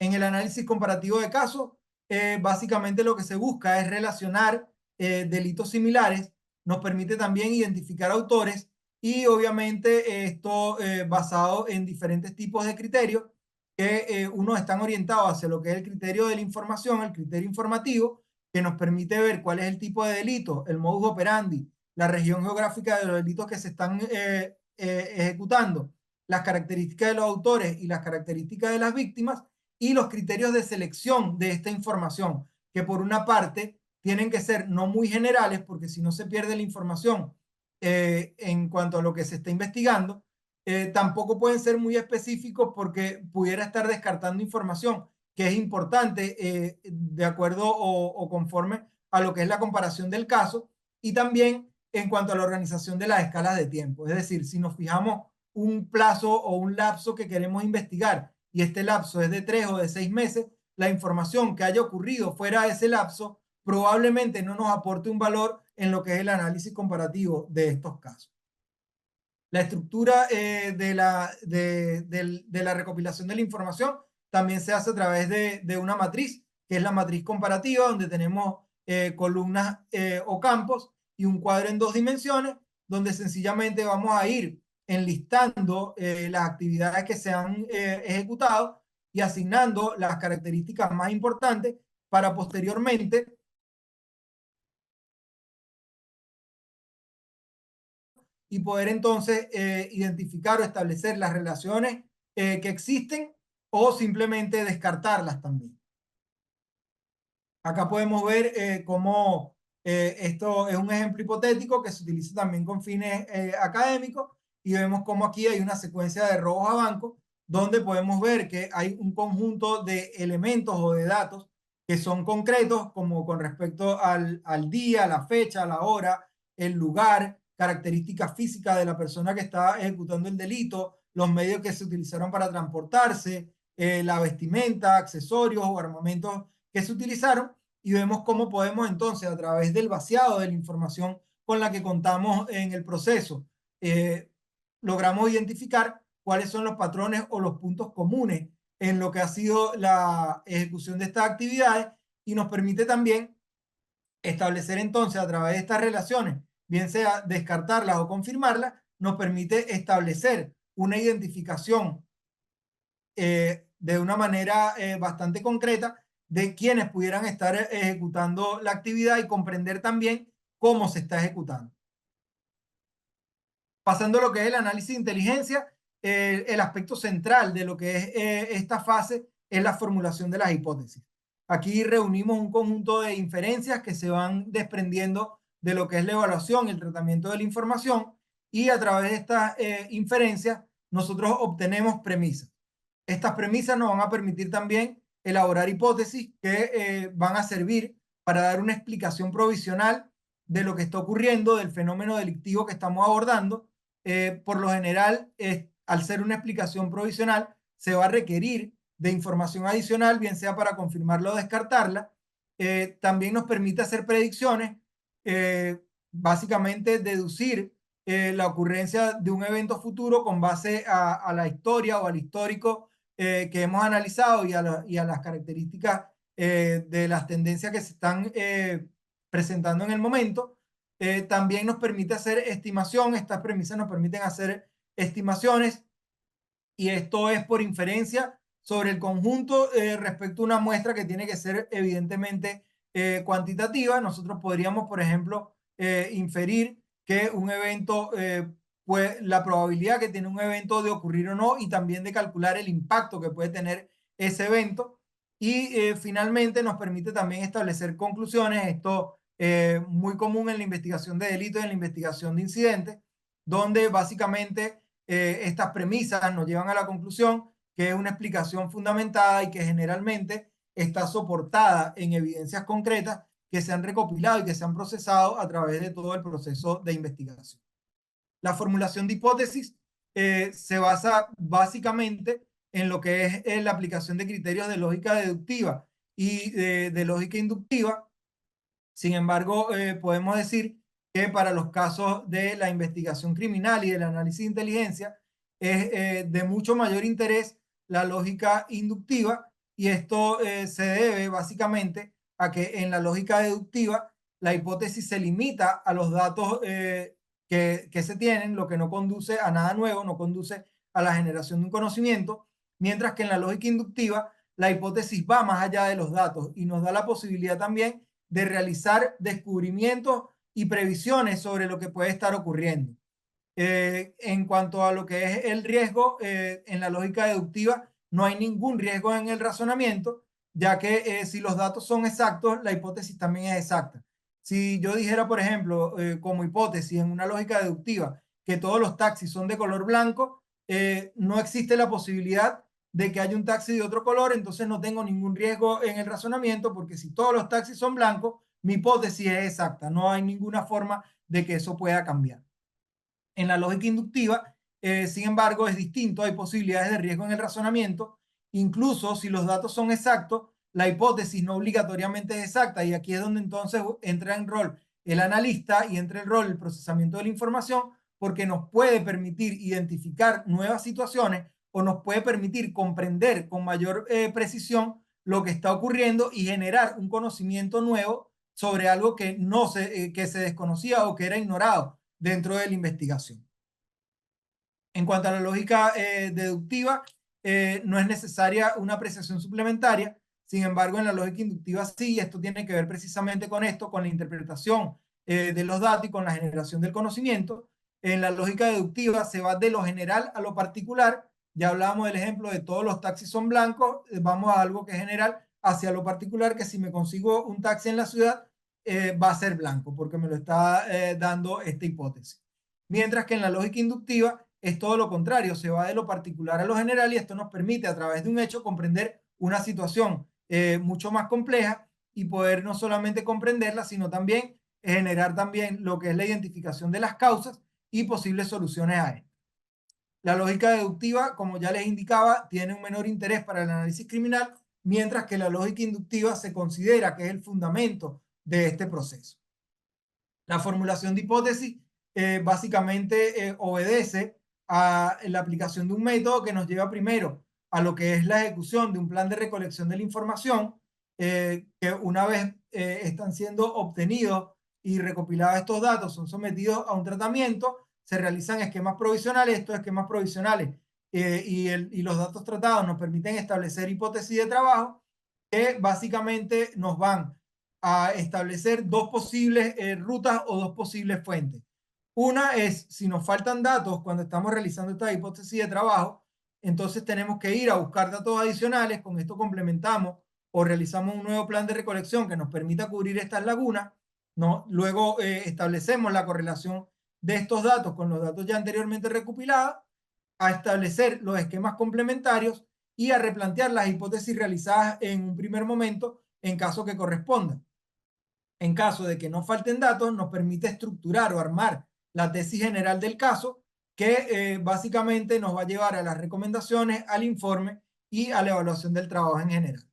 En el análisis comparativo de casos, básicamente lo que se busca es relacionar delitos similares, nos permite también identificar autores y obviamente esto basado en diferentes tipos de criterios que unos están orientados hacia lo que es el criterio de la información, el criterio informativo, que nos permite ver cuál es el tipo de delito, el modus operandi, la región geográfica de los delitos que se están ejecutando, las características de los autores y las características de las víctimas, y los criterios de selección de esta información, que por una parte tienen que ser no muy generales, porque si no se pierde la información en cuanto a lo que se está investigando, tampoco pueden ser muy específicos porque pudiera estar descartando información que es importante de acuerdo o conforme a lo que es la comparación del caso, y también en cuanto a la organización de las escalas de tiempo. Es decir, si nos fijamos un plazo o un lapso que queremos investigar y este lapso es de 3 o de 6 meses, la información que haya ocurrido fuera de ese lapso probablemente no nos aporte un valor en lo que es el análisis comparativo de estos casos. La estructura de la recopilación de la información también se hace a través de una matriz, que es la matriz comparativa, donde tenemos columnas o campos y un cuadro en 2 dimensiones, donde sencillamente vamos a ir enlistando las actividades que se han ejecutado y asignando las características más importantes para posteriormente y poder entonces identificar o establecer las relaciones que existen o simplemente descartarlas también. Acá podemos ver cómo esto es un ejemplo hipotético que se utiliza también con fines académicos y vemos cómo aquí hay una secuencia de robos a banco donde podemos ver que hay un conjunto de elementos o de datos que son concretos como con respecto al día, la fecha, la hora, el lugar, características físicas de la persona que está ejecutando el delito, los medios que se utilizaron para transportarse, la vestimenta, accesorios o armamentos que se utilizaron y vemos cómo podemos entonces a través del vaciado de la información con la que contamos en el proceso, logramos identificar cuáles son los patrones o los puntos comunes en lo que ha sido la ejecución de estas actividades y nos permite también establecer entonces a través de estas relaciones, bien sea descartarlas o confirmarlas, nos permite establecer una identificación de una manera bastante concreta de quienes pudieran estar ejecutando la actividad y comprender también cómo se está ejecutando. Pasando a lo que es el análisis de inteligencia, el aspecto central de lo que es esta fase es la formulación de las hipótesis. Aquí reunimos un conjunto de inferencias que se van desprendiendo de lo que es la evaluación y el tratamiento de la información, y a través de estas inferencias nosotros obtenemos premisas. Estas premisas nos van a permitir también elaborar hipótesis que van a servir para dar una explicación provisional de lo que está ocurriendo, del fenómeno delictivo que estamos abordando. Por lo general, al ser una explicación provisional, se va a requerir de información adicional, bien sea para confirmarla o descartarla. También nos permite hacer predicciones, básicamente deducir la ocurrencia de un evento futuro con base a la historia o al histórico que hemos analizado y a las características de las tendencias que se están presentando en el momento. También nos permite hacer estimación. Estas premisas nos permiten hacer estimaciones, y esto es por inferencia sobre el conjunto respecto a una muestra que tiene que ser evidentemente cuantitativa. Nosotros podríamos, por ejemplo, inferir que un evento, pues la probabilidad que tiene un evento de ocurrir o no, y también de calcular el impacto que puede tener ese evento. Y finalmente nos permite también establecer conclusiones. Esto muy común en la investigación de delitos y en la investigación de incidentes, donde básicamente estas premisas nos llevan a la conclusión que es una explicación fundamentada y que generalmente está soportada en evidencias concretas que se han recopilado y que se han procesado a través de todo el proceso de investigación. La formulación de hipótesis se basa básicamente en lo que es la aplicación de criterios de lógica deductiva y de lógica inductiva. Sin embargo, podemos decir que para los casos de la investigación criminal y del análisis de inteligencia es de mucho mayor interés la lógica inductiva, y esto se debe básicamente a que en la lógica deductiva la hipótesis se limita a los datos que se tienen, lo que no conduce a nada nuevo, no conduce a la generación de un conocimiento, mientras que en la lógica inductiva la hipótesis va más allá de los datos y nos da la posibilidad también de realizar descubrimientos y previsiones sobre lo que puede estar ocurriendo. En cuanto a lo que es el riesgo, en la lógica deductiva no hay ningún riesgo en el razonamiento, ya que si los datos son exactos, la hipótesis también es exacta. Si yo dijera, por ejemplo, como hipótesis en una lógica deductiva, que todos los taxis son de color blanco, no existe la posibilidad de que haya un taxi de otro color, entonces no tengo ningún riesgo en el razonamiento, porque si todos los taxis son blancos, mi hipótesis es exacta, no hay ninguna forma de que eso pueda cambiar. En la lógica inductiva, sin embargo, es distinto, hay posibilidades de riesgo en el razonamiento, incluso si los datos son exactos, la hipótesis no obligatoriamente es exacta, y aquí es donde entonces entra en rol el analista y entra en rol el procesamiento de la información, porque nos puede permitir identificar nuevas situaciones o nos puede permitir comprender con mayor precisión lo que está ocurriendo y generar un conocimiento nuevo sobre algo que, que se desconocía o que era ignorado dentro de la investigación. En cuanto a la lógica deductiva, no es necesaria una apreciación suplementaria. Sin embargo, en la lógica inductiva sí, esto tiene que ver precisamente con esto, con la interpretación de los datos y con la generación del conocimiento. En la lógica deductiva se va de lo general a lo particular. Ya hablábamos del ejemplo de todos los taxis son blancos, vamos a algo que es general hacia lo particular, que si me consigo un taxi en la ciudad, va a ser blanco, porque me lo está dando esta hipótesis. Mientras que en la lógica inductiva es todo lo contrario, se va de lo particular a lo general, y esto nos permite a través de un hecho comprender una situación mucho más compleja y poder no solamente comprenderla, sino también generar también lo que es la identificación de las causas y posibles soluciones a esto. La lógica deductiva, como ya les indicaba, tiene un menor interés para el análisis criminal, mientras que la lógica inductiva se considera que es el fundamento de este proceso. La formulación de hipótesis básicamente obedece a la aplicación de un método que nos lleva primero a lo que es la ejecución de un plan de recolección de la información, que una vez están siendo obtenidos y recopilados estos datos, son sometidos a un tratamiento, se realizan esquemas provisionales. Estos esquemas provisionales y los datos tratados nos permiten establecer hipótesis de trabajo que básicamente nos van a establecer dos posibles rutas o dos posibles fuentes. Una es, si nos faltan datos cuando estamos realizando esta hipótesis de trabajo, entonces tenemos que ir a buscar datos adicionales. Con esto complementamos o realizamos un nuevo plan de recolección que nos permita cubrir estas lagunas, ¿no? Luego establecemos la correlación de estos datos con los datos ya anteriormente recopilados, a establecer los esquemas complementarios y a replantear las hipótesis realizadas en un primer momento en caso que corresponda. En caso de que no falten datos, nos permite estructurar o armar la tesis general del caso, que básicamente nos va a llevar a las recomendaciones, al informe y a la evaluación del trabajo en general.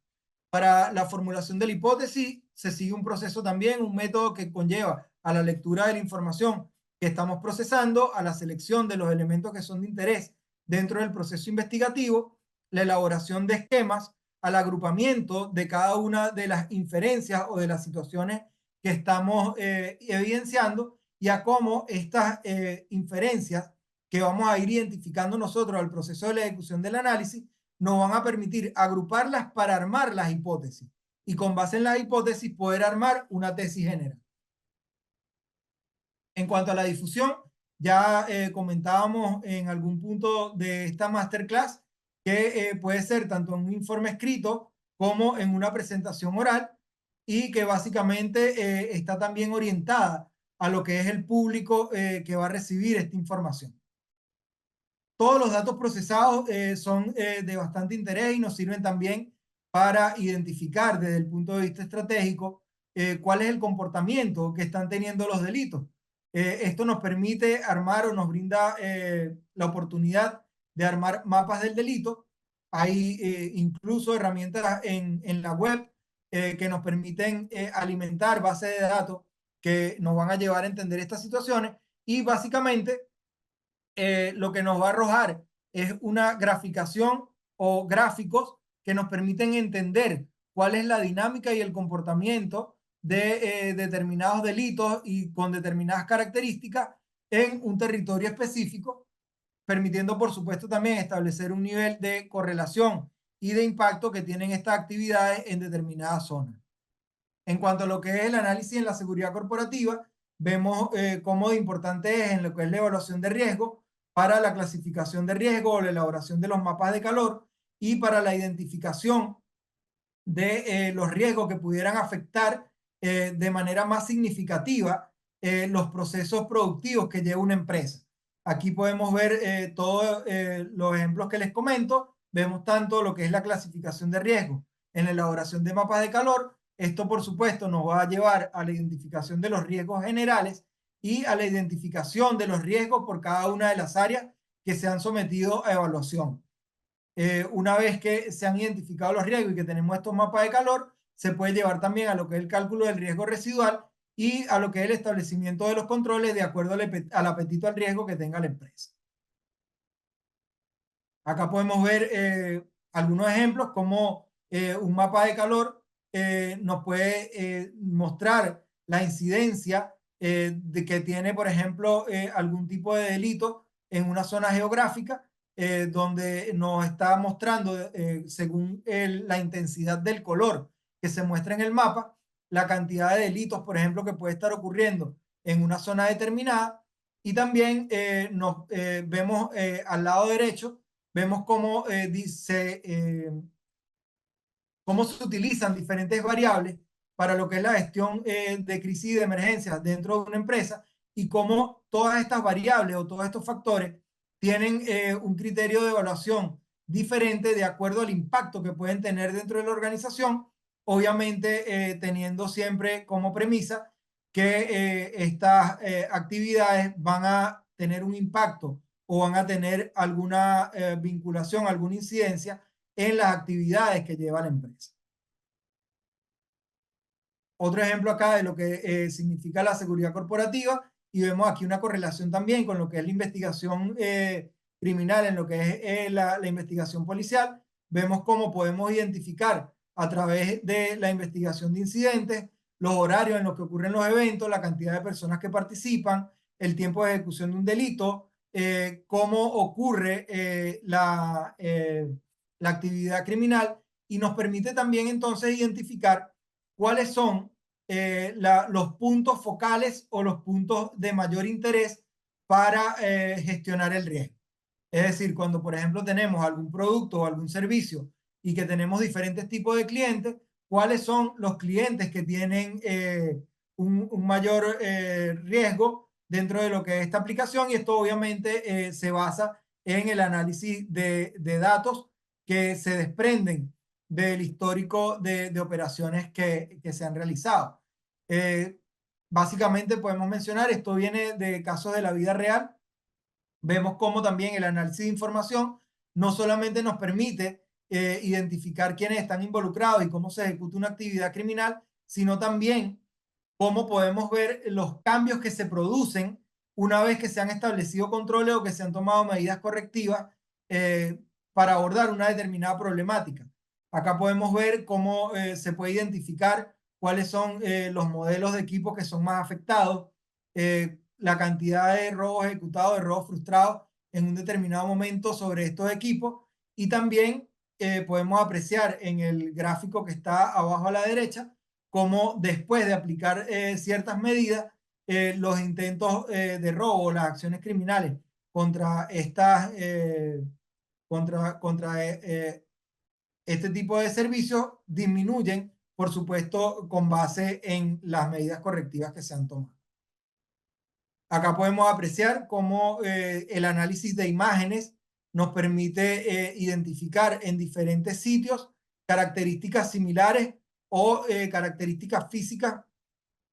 Para la formulación de la hipótesis se sigue un proceso también, un método que conlleva a la lectura de la información que estamos procesando, a la selección de los elementos que son de interés dentro del proceso investigativo, la elaboración de esquemas, al agrupamiento de cada una de las inferencias o de las situaciones que estamos evidenciando, y a cómo estas inferencias que vamos a ir identificando nosotros al proceso de la ejecución del análisis nos van a permitir agruparlas para armar las hipótesis y con base en las hipótesis poder armar una tesis general. En cuanto a la difusión, ya comentábamos en algún punto de esta masterclass que puede ser tanto en un informe escrito como en una presentación oral, y que básicamente está también orientada a lo que es el público que va a recibir esta información. Todos los datos procesados son de bastante interés y nos sirven también para identificar desde el punto de vista estratégico cuál es el comportamiento que están teniendo los delitos. Esto nos permite armar o nos brinda la oportunidad de armar mapas del delito. Hay incluso herramientas en la web que nos permiten alimentar bases de datos que nos van a llevar a entender estas situaciones, y básicamente lo que nos va a arrojar es una graficación o gráficos que nos permiten entender cuál es la dinámica y el comportamiento de determinados delitos y con determinadas características en un territorio específico, permitiendo por supuesto también establecer un nivel de correlación y de impacto que tienen estas actividades en determinadas zonas. En cuanto a lo que es el análisis en la seguridad corporativa, vemos cómo de importante es en lo que es la evaluación de riesgo para la clasificación de riesgo o la elaboración de los mapas de calor, y para la identificación de los riesgos que pudieran afectar de manera más significativa los procesos productivos que lleva una empresa. Aquí podemos ver todos los ejemplos que les comento. Vemos tanto lo que es la clasificación de riesgo en la elaboración de mapas de calor. Esto, por supuesto, nos va a llevar a la identificación de los riesgos generales y a la identificación de los riesgos por cada una de las áreas que se han sometido a evaluación. Una vez que se han identificado los riesgos y que tenemos estos mapas de calor, se puede llevar también a lo que es el cálculo del riesgo residual y a lo que es el establecimiento de los controles de acuerdo al apetito al riesgo que tenga la empresa. Acá podemos ver algunos ejemplos como un mapa de calor nos puede mostrar la incidencia de que tiene, por ejemplo, algún tipo de delito en una zona geográfica, donde nos está mostrando, según la intensidad del color que se muestra en el mapa, la cantidad de delitos, por ejemplo, que puede estar ocurriendo en una zona determinada. Y también nos vemos al lado derecho, vemos cómo cómo se utilizan diferentes variables para lo que es la gestión de crisis y de emergencias dentro de una empresa, y cómo todas estas variables o todos estos factores tienen un criterio de evaluación diferente de acuerdo al impacto que pueden tener dentro de la organización, obviamente teniendo siempre como premisa que estas actividades van a tener un impacto o van a tener alguna vinculación, alguna incidencia en las actividades que lleva la empresa. Otro ejemplo acá de lo que significa la seguridad corporativa, y vemos aquí una correlación también con lo que es la investigación criminal en lo que es la investigación policial. Vemos cómo podemos identificar a través de la investigación de incidentes, los horarios en los que ocurren los eventos, la cantidad de personas que participan, el tiempo de ejecución de un delito, cómo ocurre la actividad criminal, y nos permite también entonces identificar cuáles son los puntos focales o los puntos de mayor interés para gestionar el riesgo. Es decir, cuando por ejemplo tenemos algún producto o algún servicio y que tenemos diferentes tipos de clientes, cuáles son los clientes que tienen un mayor riesgo dentro de lo que es esta aplicación, y esto obviamente se basa en el análisis de datos que se desprenden del histórico de operaciones que se han realizado. Básicamente podemos mencionar, esto viene de casos de la vida real. Vemos cómo también el análisis de información no solamente nos permite identificar quiénes están involucrados y cómo se ejecuta una actividad criminal, sino también cómo podemos ver los cambios que se producen una vez que se han establecido controles o que se han tomado medidas correctivas para abordar una determinada problemática. Acá podemos ver cómo se puede identificar cuáles son los modelos de equipo que son más afectados, la cantidad de robos ejecutados, de robos frustrados en un determinado momento sobre estos equipos, y también podemos apreciar en el gráfico que está abajo a la derecha cómo después de aplicar ciertas medidas, los intentos de robo, las acciones criminales contra este tipo de servicios disminuyen, por supuesto, con base en las medidas correctivas que se han tomado. Acá podemos apreciar cómo el análisis de imágenes nos permite identificar en diferentes sitios características similares o características físicas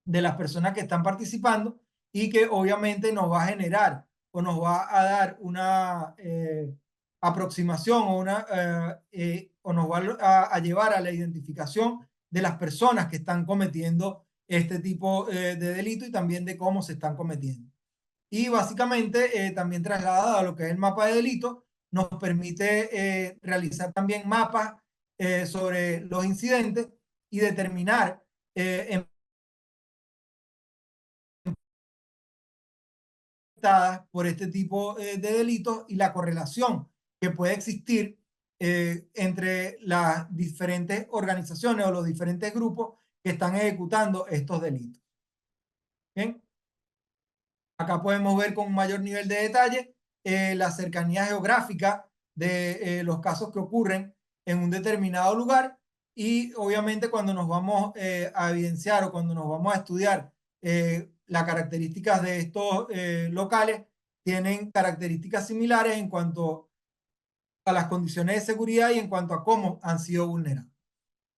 de las personas que están participando, y que obviamente nos va a generar o nos va a dar una aproximación o nos va a llevar a la identificación de las personas que están cometiendo este tipo de delito y también de cómo se están cometiendo. Y básicamente también trasladado a lo que es el mapa de delitos, nos permite realizar también mapas sobre los incidentes y determinar por este tipo de delitos y la correlación que puede existir entre las diferentes organizaciones o los diferentes grupos que están ejecutando estos delitos. ¿Bien? Acá podemos ver con un mayor nivel de detalle la cercanía geográfica de los casos que ocurren en un determinado lugar, y obviamente cuando nos vamos a evidenciar o cuando nos vamos a estudiar las características de estos locales, tienen características similares en cuanto a las condiciones de seguridad y en cuanto a cómo han sido vulnerados.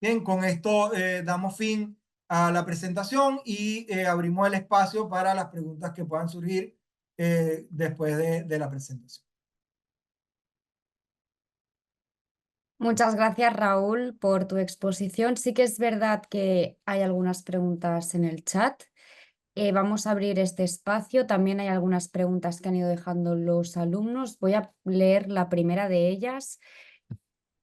Bien, con esto damos fin a la presentación y abrimos el espacio para las preguntas que puedan surgir después de la presentación. Muchas gracias, Raúl, por tu exposición. Sí que es verdad que hay algunas preguntas en el chat. Vamos a abrir este espacio. También hay algunas preguntas que han ido dejando los alumnos. Voy a leer la primera de ellas,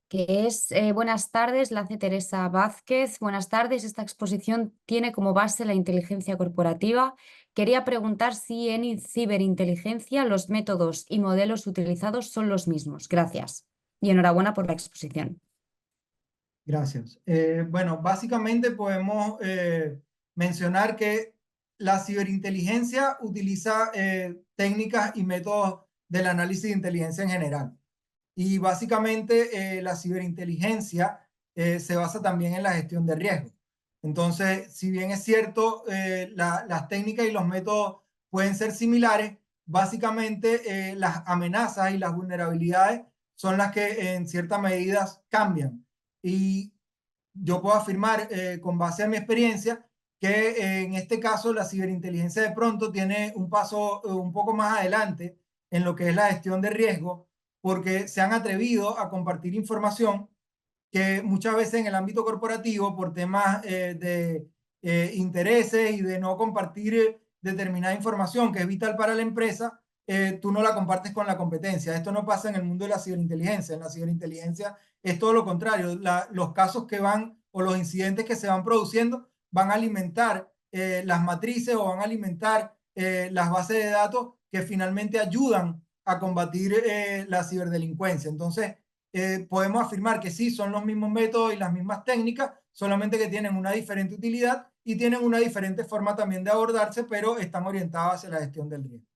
que es, buenas tardes, la hace Teresa Vázquez. Buenas tardes, esta exposición tiene como base la inteligencia corporativa. Quería preguntar si en ciberinteligencia los métodos y modelos utilizados son los mismos. Gracias. Y enhorabuena por la exposición. Gracias. Bueno, básicamente podemos mencionar que la ciberinteligencia utiliza técnicas y métodos del análisis de inteligencia en general. Y básicamente la ciberinteligencia se basa también en la gestión de riesgos. Entonces, si bien es cierto, las técnicas y los métodos pueden ser similares, básicamente las amenazas y las vulnerabilidades son las que en ciertas medidas cambian. Y yo puedo afirmar con base a mi experiencia que en este caso la ciberinteligencia de pronto tiene un paso un poco más adelante en lo que es la gestión de riesgo, porque se han atrevido a compartir información que muchas veces en el ámbito corporativo, por temas de intereses y de no compartir determinada información que es vital para la empresa, tú no la compartes con la competencia. Esto no pasa en el mundo de la ciberinteligencia. En la ciberinteligencia es todo lo contrario. Los casos que van o los incidentes que se van produciendo van a alimentar las matrices o van a alimentar las bases de datos que finalmente ayudan a combatir la ciberdelincuencia. Entonces, podemos afirmar que sí, son los mismos métodos y las mismas técnicas, solamente que tienen una diferente utilidad y tienen una diferente forma también de abordarse, pero están orientadas hacia la gestión del riesgo.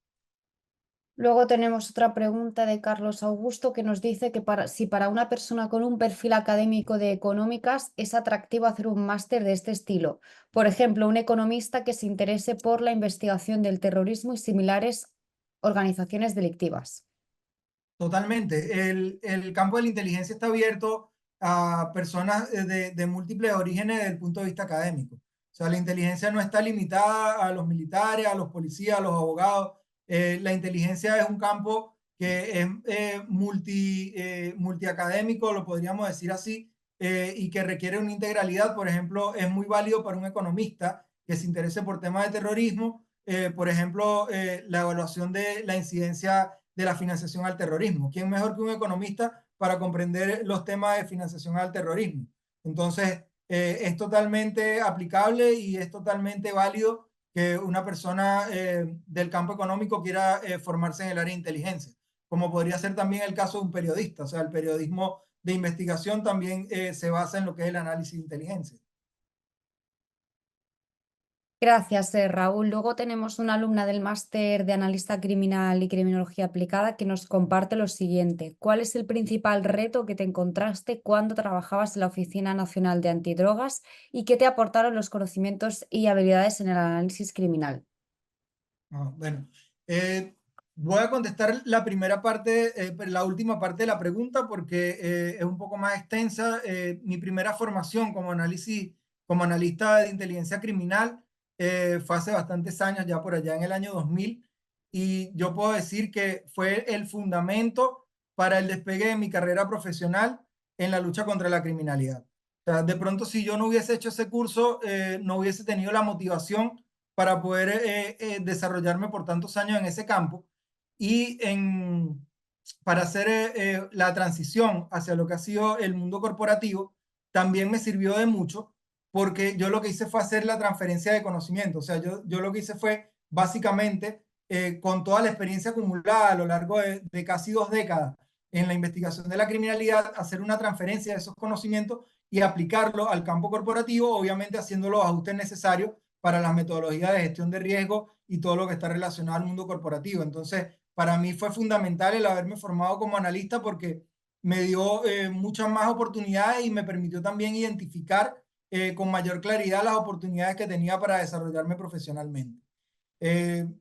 Luego tenemos otra pregunta de Carlos Augusto que nos dice que si para una persona con un perfil académico de económicas es atractivo hacer un máster de este estilo. Por ejemplo, un economista que se interese por la investigación del terrorismo y similares organizaciones delictivas. Totalmente. El campo de la inteligencia está abierto a personas de múltiples orígenes desde el punto de vista académico. O sea, la inteligencia no está limitada a los militares, a los policías, a los abogados. La inteligencia es un campo que es multiacadémico, lo podríamos decir así, y que requiere una integralidad. Por ejemplo, es muy válido para un economista que se interese por temas de terrorismo. Por ejemplo, la evaluación de la incidencia de la financiación al terrorismo. ¿Quién mejor que un economista para comprender los temas de financiación al terrorismo? Entonces, es totalmente aplicable y es totalmente válido que una persona del campo económico quiera formarse en el área de inteligencia, como podría ser también el caso de un periodista. O sea, el periodismo de investigación también se basa en lo que es el análisis de inteligencia. Gracias, Raúl. Luego tenemos una alumna del máster de analista criminal y criminología aplicada que nos comparte lo siguiente. ¿Cuál es el principal reto que te encontraste cuando trabajabas en la Oficina Nacional de Antidrogas y qué te aportaron los conocimientos y habilidades en el análisis criminal? Bueno, eh, voy a contestar la primera parte, la última parte de la pregunta porque es un poco más extensa. Mi primera formación como analista de inteligencia criminal fue hace bastantes años, ya por allá en el año 2000, y yo puedo decir que fue el fundamento para el despegue de mi carrera profesional en la lucha contra la criminalidad. O sea, de pronto, si yo no hubiese hecho ese curso, no hubiese tenido la motivación para poder desarrollarme por tantos años en ese campo y para hacer la transición hacia lo que ha sido el mundo corporativo, también me sirvió de mucho porque yo lo que hice fue hacer la transferencia de conocimiento. O sea, yo lo que hice fue básicamente, con toda la experiencia acumulada a lo largo de casi 2 décadas en la investigación de la criminalidad, hacer una transferencia de esos conocimientos y aplicarlo al campo corporativo, obviamente haciendo los ajustes necesarios para las metodologías de gestión de riesgo y todo lo que está relacionado al mundo corporativo. Entonces, para mí fue fundamental el haberme formado como analista porque me dio muchas más oportunidades y me permitió también identificar con mayor claridad las oportunidades que tenía para desarrollarme profesionalmente.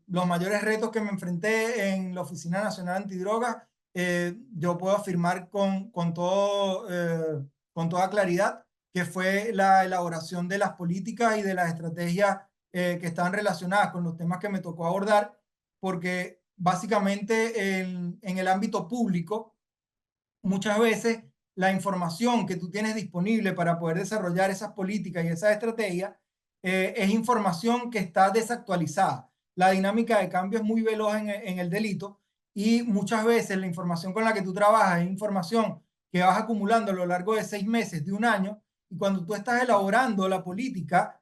Los mayores retos que me enfrenté en la Oficina Nacional Antidrogas, yo puedo afirmar con toda claridad que fue la elaboración de las políticas y de las estrategias que estaban relacionadas con los temas que me tocó abordar, porque básicamente en el ámbito público, muchas veces la información que tú tienes disponible para poder desarrollar esas políticas y esas estrategias es información que está desactualizada. La dinámica de cambio es muy veloz en el delito y muchas veces la información con la que tú trabajas es información que vas acumulando a lo largo de 6 meses, de un año, y cuando tú estás elaborando la política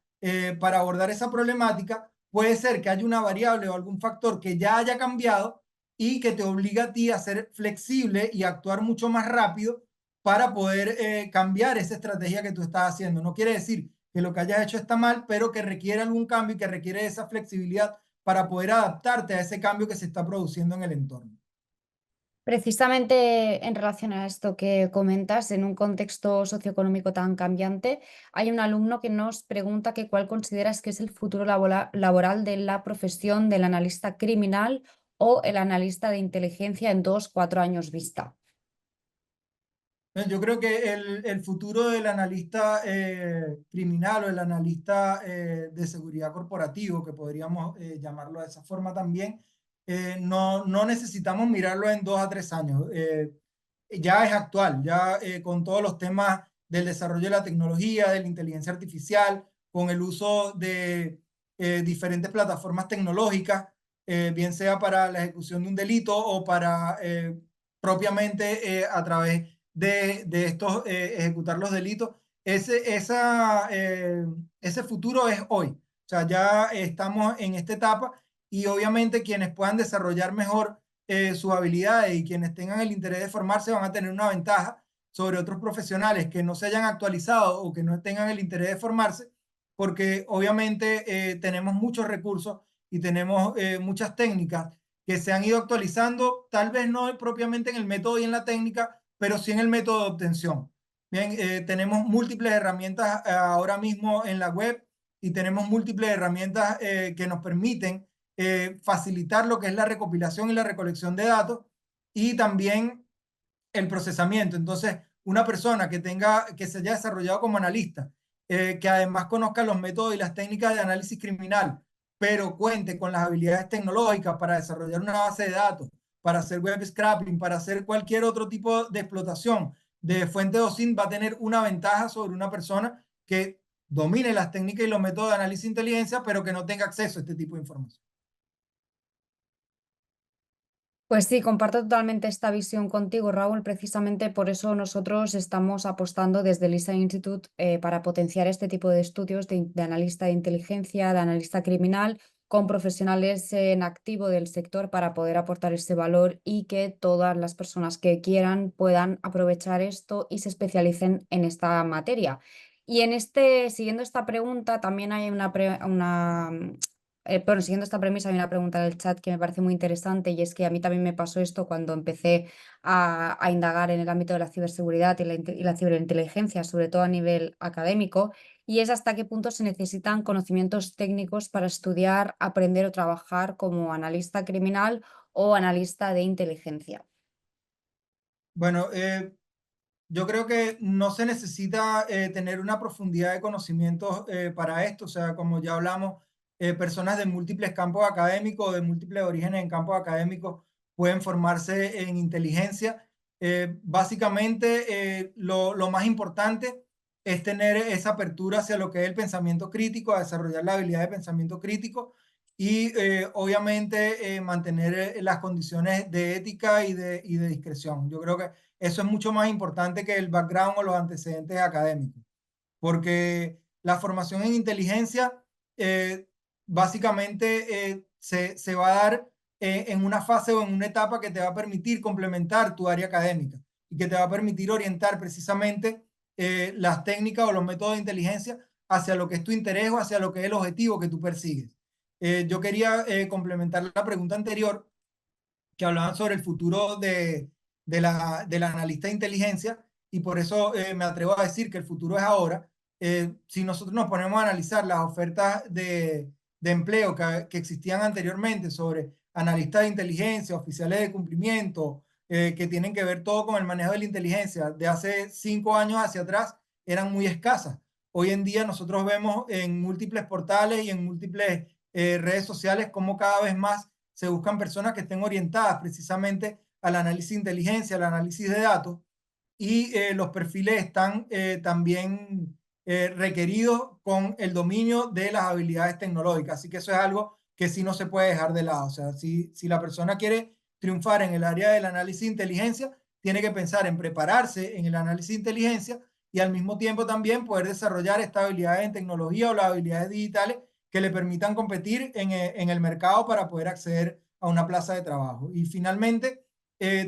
para abordar esa problemática, puede ser que haya una variable o algún factor que ya haya cambiado y que te obliga a ti a ser flexible y actuar mucho más rápido para poder cambiar esa estrategia que tú estás haciendo. No quiere decir que lo que hayas hecho está mal, pero que requiere algún cambio y que requiere esa flexibilidad para poder adaptarte a ese cambio que se está produciendo en el entorno. Precisamente en relación a esto que comentas, en un contexto socioeconómico tan cambiante, hay un alumno que nos pregunta que cuál consideras que es el futuro laboral de la profesión del analista criminal o el analista de inteligencia en 2, 4 años vista. Yo creo que el futuro del analista criminal o el analista de seguridad corporativo, que podríamos llamarlo de esa forma también, no necesitamos mirarlo en 2 a 3 años. Ya es actual, ya con todos los temas del desarrollo de la tecnología, de la inteligencia artificial, con el uso de diferentes plataformas tecnológicas, bien sea para la ejecución de un delito o para propiamente a través de estos ejecutar los delitos. Ese futuro es hoy. O sea, ya estamos en esta etapa y obviamente quienes puedan desarrollar mejor sus habilidades y quienes tengan el interés de formarse van a tener una ventaja sobre otros profesionales que no se hayan actualizado o que no tengan el interés de formarse, porque obviamente tenemos muchos recursos y tenemos muchas técnicas que se han ido actualizando, tal vez no propiamente en el método y en la técnica, pero sí en el método de obtención. Bien, tenemos múltiples herramientas ahora mismo en la web y tenemos múltiples herramientas que nos permiten facilitar lo que es la recopilación y la recolección de datos y también el procesamiento. Entonces, una persona que se haya desarrollado como analista, que además conozca los métodos y las técnicas de análisis criminal, pero cuente con las habilidades tecnológicas para desarrollar una base de datos, para hacer web scraping, para hacer cualquier otro tipo de explotación de fuente de OSINT, va a tener una ventaja sobre una persona que domine las técnicas y los métodos de análisis de inteligencia, pero que no tenga acceso a este tipo de información. Pues sí, comparto totalmente esta visión contigo, Raúl. Precisamente por eso nosotros estamos apostando desde el ISA Institute para potenciar este tipo de estudios de analista de inteligencia, de analista criminal, con profesionales en activo del sector para poder aportar ese valor y que todas las personas que quieran puedan aprovechar esto y se especialicen en esta materia. Y siguiendo esta pregunta, también hay bueno, siguiendo esta premisa, hay una pregunta en el chat que me parece muy interesante y es que a mí también me pasó esto cuando empecé a indagar en el ámbito de la ciberseguridad y la ciberinteligencia, sobre todo a nivel académico, y es hasta qué punto se necesitan conocimientos técnicos para estudiar, aprender o trabajar como analista criminal o analista de inteligencia. Bueno, yo creo que no se necesita tener una profundidad de conocimientos para esto, o sea, como ya hablamos, personas de múltiples campos académicos, de múltiples orígenes en campos académicos, pueden formarse en inteligencia. Básicamente, lo más importante es tener esa apertura hacia lo que es el pensamiento crítico, a desarrollar la habilidad de pensamiento crítico y obviamente mantener las condiciones de ética y de discreción. Yo creo que eso es mucho más importante que el background o los antecedentes académicos, porque la formación en inteligencia básicamente se va a dar en una fase o en una etapa que te va a permitir complementar tu área académica y que te va a permitir orientar precisamente las técnicas o los métodos de inteligencia hacia lo que es tu interés o hacia lo que es el objetivo que tú persigues. Yo quería complementar la pregunta anterior que hablaban sobre el futuro del analista de inteligencia y por eso me atrevo a decir que el futuro es ahora. Si nosotros nos ponemos a analizar las ofertas de empleo que existían anteriormente sobre analistas de inteligencia, oficiales de cumplimiento, que tienen que ver todo con el manejo de la inteligencia, de hace 5 años hacia atrás, eran muy escasas. Hoy en día nosotros vemos en múltiples portales y en múltiples redes sociales cómo cada vez más se buscan personas que estén orientadas precisamente al análisis de inteligencia, al análisis de datos, y los perfiles están también requeridos con el dominio de las habilidades tecnológicas. Así que eso es algo que sí no se puede dejar de lado. O sea, si la persona quiere triunfar en el área del análisis de inteligencia, tiene que pensar en prepararse en el análisis de inteligencia y al mismo tiempo también poder desarrollar estas habilidades en tecnología o las habilidades digitales que le permitan competir en el mercado para poder acceder a una plaza de trabajo. Y finalmente,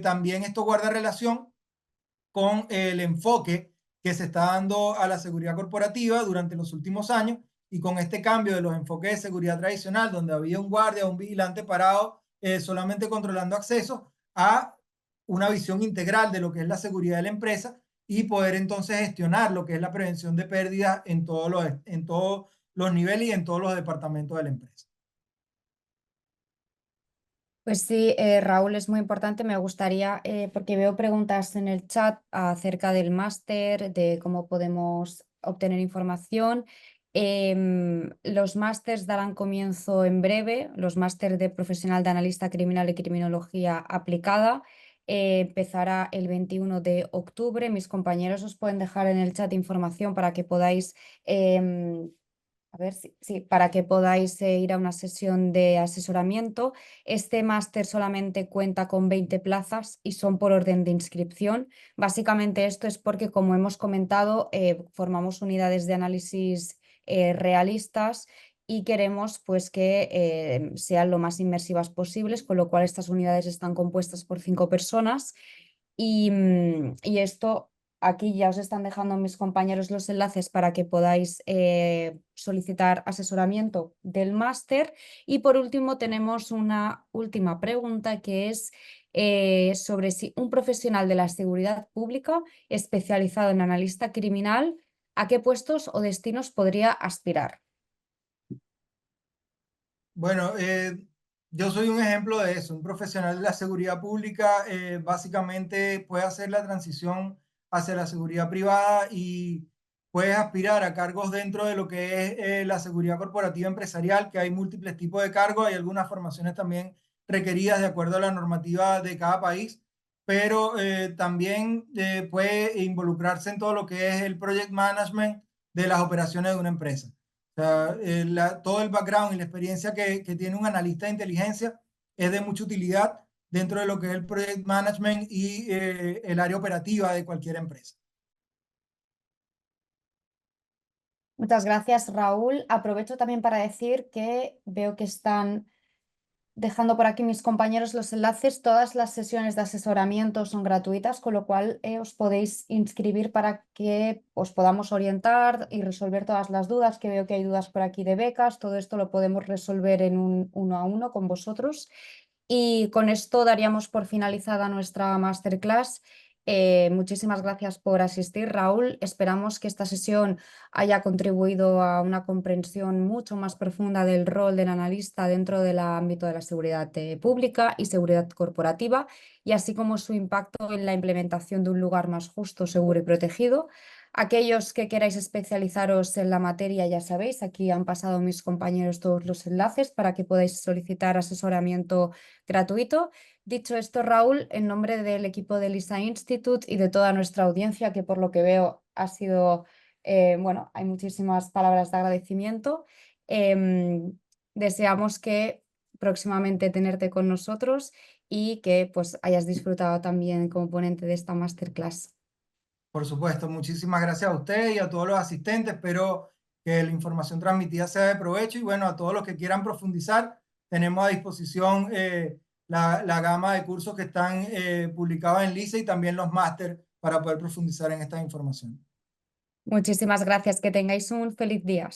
también esto guarda relación con el enfoque que se está dando a la seguridad corporativa durante los últimos años y con este cambio de los enfoques de seguridad tradicional, donde había un guardia o un vigilante parado solamente controlando accesos, a una visión integral de lo que es la seguridad de la empresa y poder entonces gestionar lo que es la prevención de pérdidas en todos los niveles y en todos los departamentos de la empresa. Pues sí, Raúl, es muy importante. Me gustaría, porque veo preguntas en el chat acerca del máster, de cómo podemos obtener información. Los másters darán comienzo en breve, los másters de profesional de analista criminal y criminología aplicada. Empezará el 21 de octubre. Mis compañeros os pueden dejar en el chat información para que podáis A ver, sí, para que podáis ir a una sesión de asesoramiento. Este máster solamente cuenta con 20 plazas y son por orden de inscripción. Básicamente esto es porque, como hemos comentado, formamos unidades de análisis realistas y queremos pues que sean lo más inmersivas posibles, con lo cual estas unidades están compuestas por 5 personas y esto. Aquí ya os están dejando mis compañeros los enlaces para que podáis solicitar asesoramiento del máster. Y por último tenemos una última pregunta que es sobre si un profesional de la seguridad pública especializado en analista criminal, ¿a qué puestos o destinos podría aspirar? Bueno, yo soy un ejemplo de eso. Un profesional de la seguridad pública básicamente puede hacer la transición hacia la seguridad privada y puede aspirar a cargos dentro de lo que es la seguridad corporativa empresarial, que hay múltiples tipos de cargos, hay algunas formaciones también requeridas de acuerdo a la normativa de cada país, pero también puede involucrarse en todo lo que es el project management de las operaciones de una empresa. O sea, todo el background y la experiencia que tiene un analista de inteligencia es de mucha utilidad dentro de lo que es el project management y el área operativa de cualquier empresa. Muchas gracias, Raúl. Aprovecho también para decir que veo que están dejando por aquí mis compañeros los enlaces. Todas las sesiones de asesoramiento son gratuitas, con lo cual os podéis inscribir para que os podamos orientar y resolver todas las dudas, que veo que hay dudas por aquí de becas. Todo esto lo podemos resolver en un 1 a 1 con vosotros. Y con esto daríamos por finalizada nuestra masterclass. Muchísimas gracias por asistir, Raúl. Esperamos que esta sesión haya contribuido a una comprensión mucho más profunda del rol del analista dentro del ámbito de la seguridad pública y seguridad corporativa, y así como su impacto en la implementación de un lugar más justo, seguro y protegido. Aquellos que queráis especializaros en la materia, ya sabéis, aquí han pasado mis compañeros todos los enlaces para que podáis solicitar asesoramiento gratuito. Dicho esto, Raúl, en nombre del equipo de LISA Institute y de toda nuestra audiencia, que por lo que veo ha sido, bueno, hay muchísimas palabras de agradecimiento. Deseamos que próximamente tenerte con nosotros y que pues hayas disfrutado también como ponente de esta masterclass. Por supuesto, muchísimas gracias a usted y a todos los asistentes. Espero que la información transmitida sea de provecho y bueno, a todos los que quieran profundizar, tenemos a disposición la gama de cursos que están publicados en LICE y también los máster para poder profundizar en esta información. Muchísimas gracias, que tengáis un feliz día.